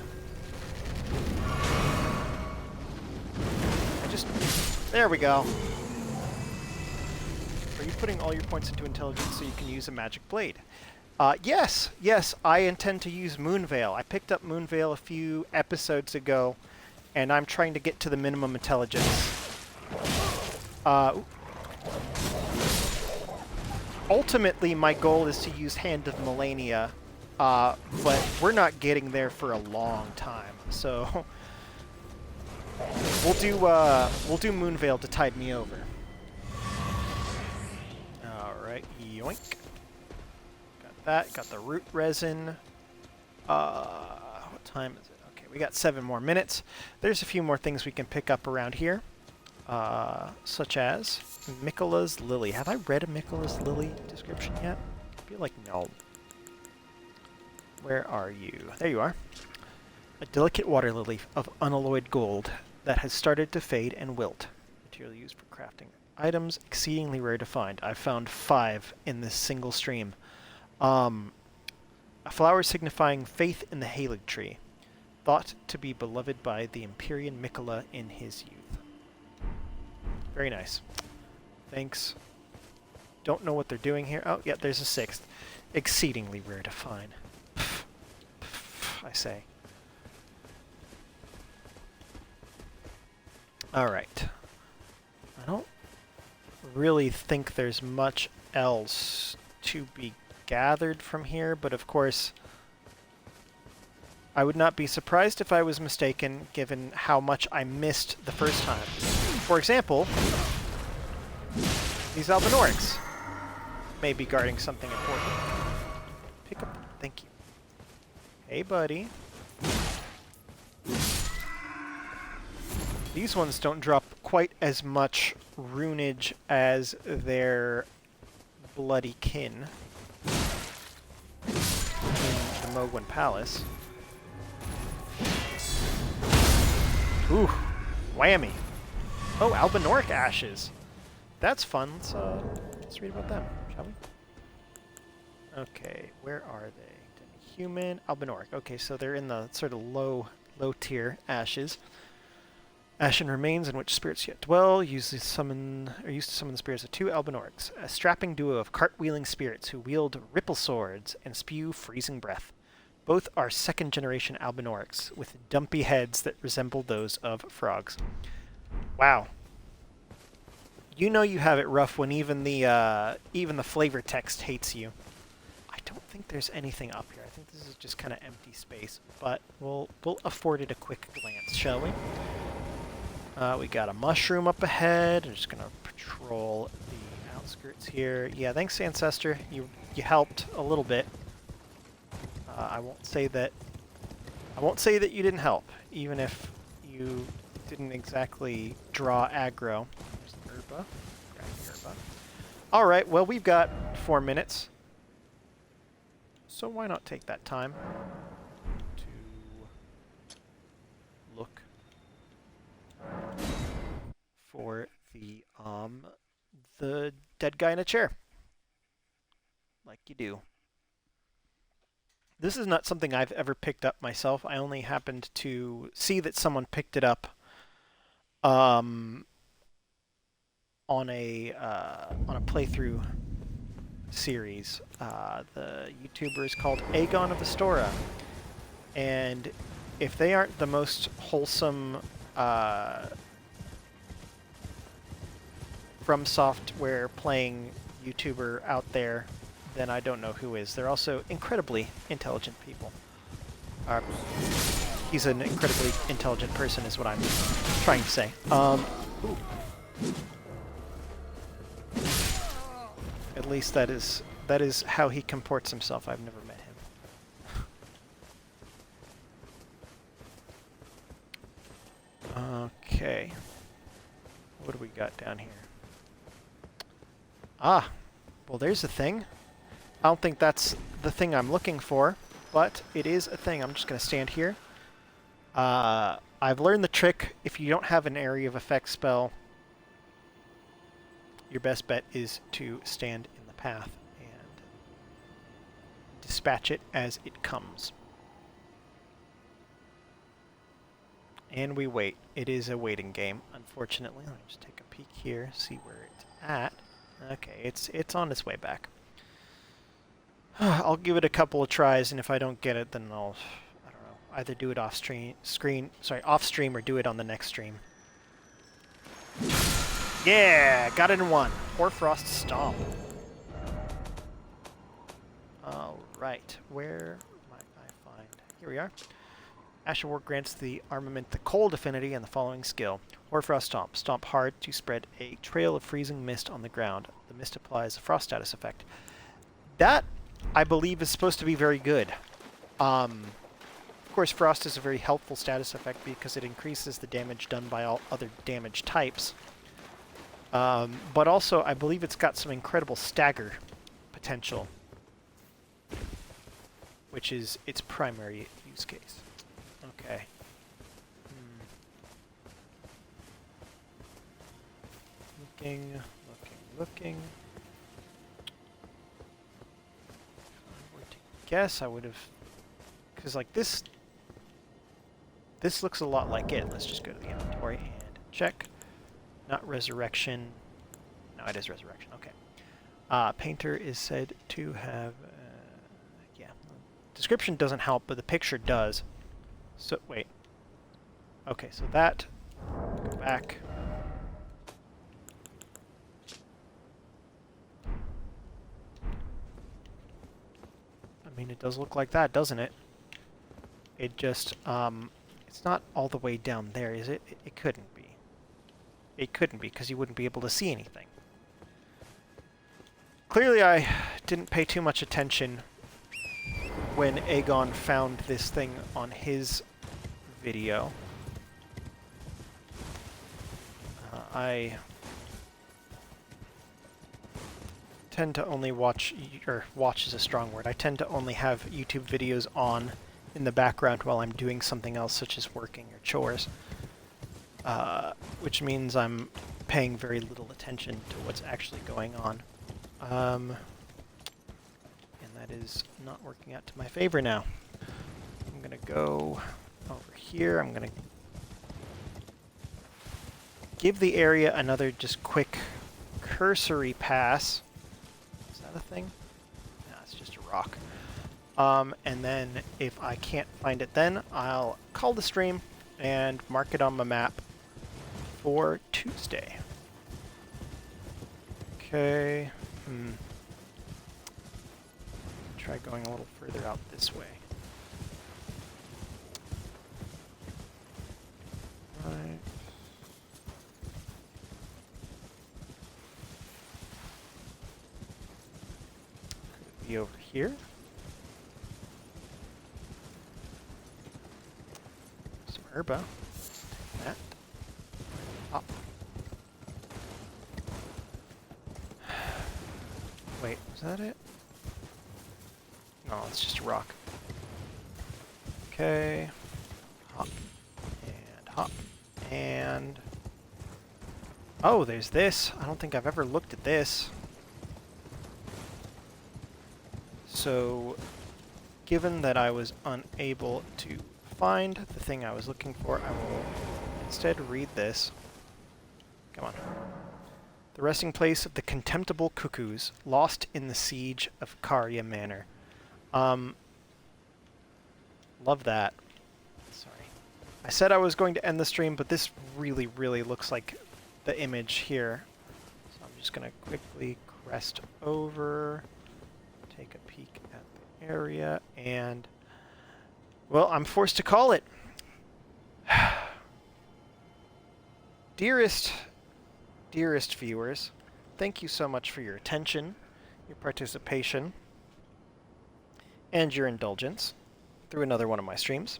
There we go. Are you putting all your points into intelligence so you can use a magic blade? Yes, I intend to use Moonveil. I picked up Moonveil a few episodes ago, and I'm trying to get to the minimum intelligence. Ultimately, my goal is to use Hand of Melania, but we're not getting there for a long time, so we'll do Moonveil to tide me over. All right, yoink. That, got the root resin. What time is it? Okay, we got 7 more minutes. There's a few more things we can pick up around here, such as Miquella's Lily. Have I read a Miquella's Lily description yet? I feel like no. Where are you? There you are. A delicate water lily of unalloyed gold that has started to fade and wilt. Material used for crafting items, exceedingly rare to find. I've found 5 in this single stream. A flower signifying faith in the Halig tree, thought to be beloved by the Empyrean Miquella in his youth. Very nice. Thanks. Don't know what they're doing here. Oh, yeah, there's a 6th. Exceedingly rare to find. Pff, pff, I say. Alright. I don't really think there's much else to be gathered from here, but of course I would not be surprised if I was mistaken given how much I missed the first time. For example, these Albinorics may be guarding something important. Pick up. Thank you. Hey, buddy. These ones don't drop quite as much runage as their bloody kin in the Mogwin Palace. Ooh, whammy. Oh, Albinoric ashes. That's fun. Let's read about them, shall we? Okay, where are they? Human, Albinoric. Okay, so they're in the sort of low tier ashes. Ashen remains in which spirits yet dwell, used to summon the spirits of 2 Albinorics, a strapping duo of cartwheeling spirits who wield ripple swords and spew freezing breath. Both are second-generation albinorics with dumpy heads that resemble those of frogs. Wow. You know you have it rough when even the flavor text hates you. I don't think there's anything up here. I think this is just kind of empty space, but we'll afford it a quick glance, shall we? We got a mushroom up ahead. I'm just gonna patrol the outskirts here. Yeah, thanks, Ancestor. You helped a little bit. I won't say that you didn't help, even if you didn't exactly draw aggro. There's an herba. Grab the herba. All right. Well, we've got 4 minutes, so why not take that time to look for the dead guy in a chair, like you do. This is not something I've ever picked up myself. I only happened to see that someone picked it up on a playthrough series. The YouTuber is called Aegon of Astora, and if they aren't the most wholesome From Software playing YouTuber out there, then I don't know who is. They're also incredibly intelligent people. He's an incredibly intelligent person is what I'm trying to say. At least that is how he comports himself. I've never met him. Okay. What do we got down here? Ah, well, there's a thing. I don't think that's the thing I'm looking for, but it is a thing. I'm just going to stand here. I've learned the trick. If you don't have an area of effect spell, your best bet is to stand in the path and dispatch it as it comes. And we wait. It is a waiting game, unfortunately. Let me just take a peek here, see where it's at. Okay, it's on its way back. I'll give it a couple of tries, and if I don't get it, then I don't know, either do it off stream, or do it on the next stream. Yeah, got it in one. Hoarfrost Stomp. All right, where might I find? Here we are. Asherwork grants the armament the Cold affinity and the following skill. Hoarfrost Stomp. Stomp hard to spread a trail of freezing mist on the ground. The mist applies a frost status effect. That, I believe, is supposed to be very good. Of course, frost is a very helpful status effect because it increases the damage done by all other damage types. But also, I believe it's got some incredible stagger potential, which is its primary use case. Okay. Looking. If I were to guess, I would have, because like this looks a lot like it. Let's just go to the inventory and check. Not resurrection. No, it is resurrection. Okay. Painter is said to have, yeah. Description doesn't help, but the picture does. So wait. Okay, so that. Go back. I mean, it does look like that, doesn't it? It just, it's not all the way down there, is it? It couldn't be. It couldn't be, because you wouldn't be able to see anything. Clearly, I didn't pay too much attention when Aegon found this thing on his video. I tend to only watch, or watch is a strong word, I tend to only have YouTube videos on in the background while I'm doing something else, such as working or chores. Which means I'm paying very little attention to what's actually going on. And that is not working out to my favor now. I'm gonna go over here, I'm gonna give the area another just quick cursory pass. Is that a thing? No, it's just a rock. And then if I can't find it then, I'll call the stream and mark it on my map for Tuesday. Okay. Try going a little further out this way. Right. Could be over here. Some herba. That. Up. Wait, was that it? No, it's just a rock. Okay. Hop. And hop. And... oh, there's this. I don't think I've ever looked at this. So, given that I was unable to find the thing I was looking for, I will instead read this. Come on. The resting place of the contemptible cuckoos, lost in the siege of Karya Manor. Love that. Sorry. I said I was going to end the stream, but this really, really looks like the image here. So I'm just going to quickly crest over, take a peek at the area, and... well, I'm forced to call it. Dearest viewers, thank you so much for your attention, your participation, and your indulgence through another one of my streams.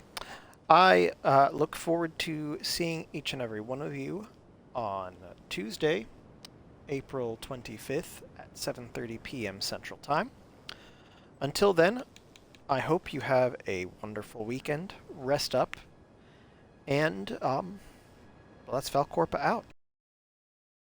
I look forward to seeing each and every one of you on Tuesday, April 25th at 7:30 p.m. Central Time. Until then, I hope you have a wonderful weekend, rest up, and well, that's Valcorpa out.